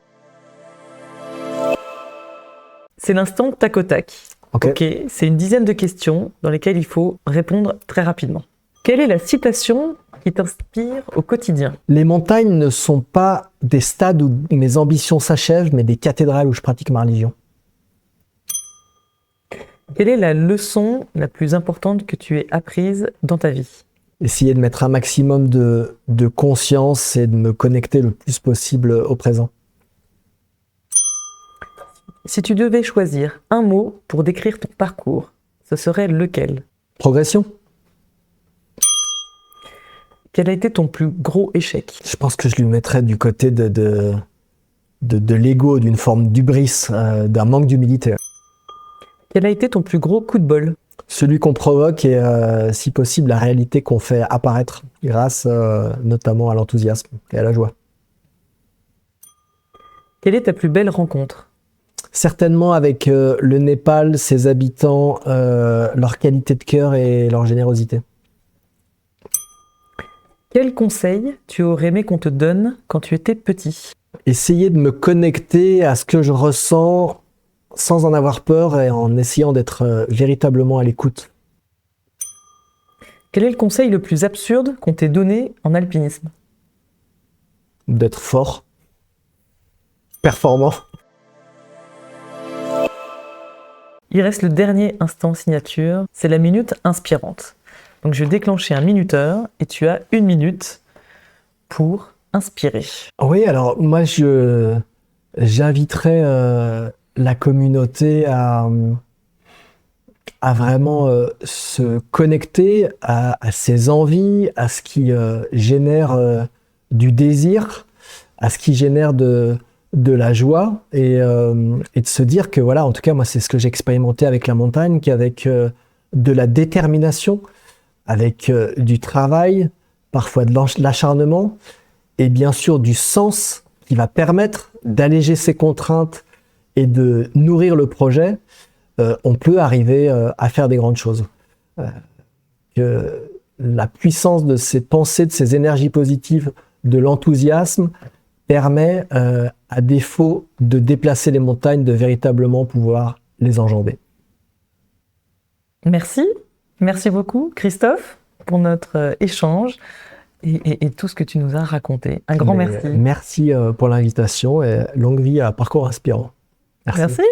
C'est l'instant tac au tac. Ok, c'est une dizaine de questions dans lesquelles il faut répondre très rapidement. Quelle est la citation qui t'inspire au quotidien ? Les montagnes ne sont pas des stades où mes ambitions s'achèvent, mais des cathédrales où je pratique ma religion. Quelle est la leçon la plus importante que tu aies apprise dans ta vie? Essayer de mettre un maximum de conscience et de me connecter le plus possible au présent. Si tu devais choisir un mot pour décrire ton parcours, ce serait lequel? Progression. Quel a été ton plus gros échec? Je pense que je lui mettrais du côté de l'ego, d'une forme d'hubris, d'un manque d'humilité. Quel a été ton plus gros coup de bol? Celui qu'on provoque et, si possible, la réalité qu'on fait apparaître grâce notamment à l'enthousiasme et à la joie. Quelle est ta plus belle rencontre? Certainement avec le Népal, ses habitants, leur qualité de cœur et leur générosité. Quel conseil tu aurais aimé qu'on te donne quand tu étais petit? Essayer de me connecter à ce que je ressens sans en avoir peur et en essayant d'être véritablement à l'écoute. Quel est le conseil le plus absurde qu'on t'ait donné en alpinisme? D'être fort, performant. Il reste le dernier instant signature, c'est la minute inspirante. Donc je vais déclencher un minuteur et tu as 1 minute pour inspirer. Oui, alors moi j'inviterais la communauté à vraiment se connecter à ses envies, à ce qui génère du désir, à ce qui génère de la joie et de se dire que voilà, en tout cas moi c'est ce que j'ai expérimenté avec la montagne, qu'avec de la détermination, avec du travail, parfois de l'acharnement et bien sûr du sens qui va permettre d'alléger ses contraintes et de nourrir le projet, on peut arriver à faire des grandes choses. Que la puissance de ces pensées, de ces énergies positives, de l'enthousiasme permet, à défaut de déplacer les montagnes, de véritablement pouvoir les enjamber. Merci. Merci beaucoup, Christophe, pour notre échange et tout ce que tu nous as raconté. Un grand merci. Merci pour l'invitation et longue vie à Parcours Inspirant. Merci.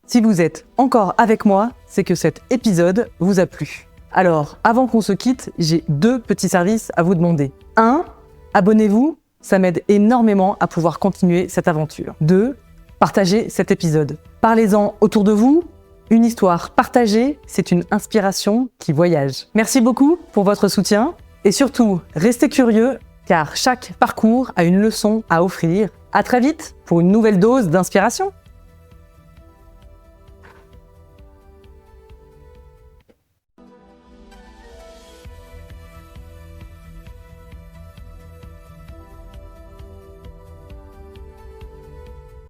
Si vous êtes encore avec moi, c'est que cet épisode vous a plu. Alors, avant qu'on se quitte, j'ai 2 petits services à vous demander. 1, abonnez-vous, ça m'aide énormément à pouvoir continuer cette aventure. 2, partagez cet épisode. Parlez-en autour de vous. Une histoire partagée, c'est une inspiration qui voyage. Merci beaucoup pour votre soutien et surtout, restez curieux car chaque parcours a une leçon à offrir. À très vite pour une nouvelle dose d'inspiration.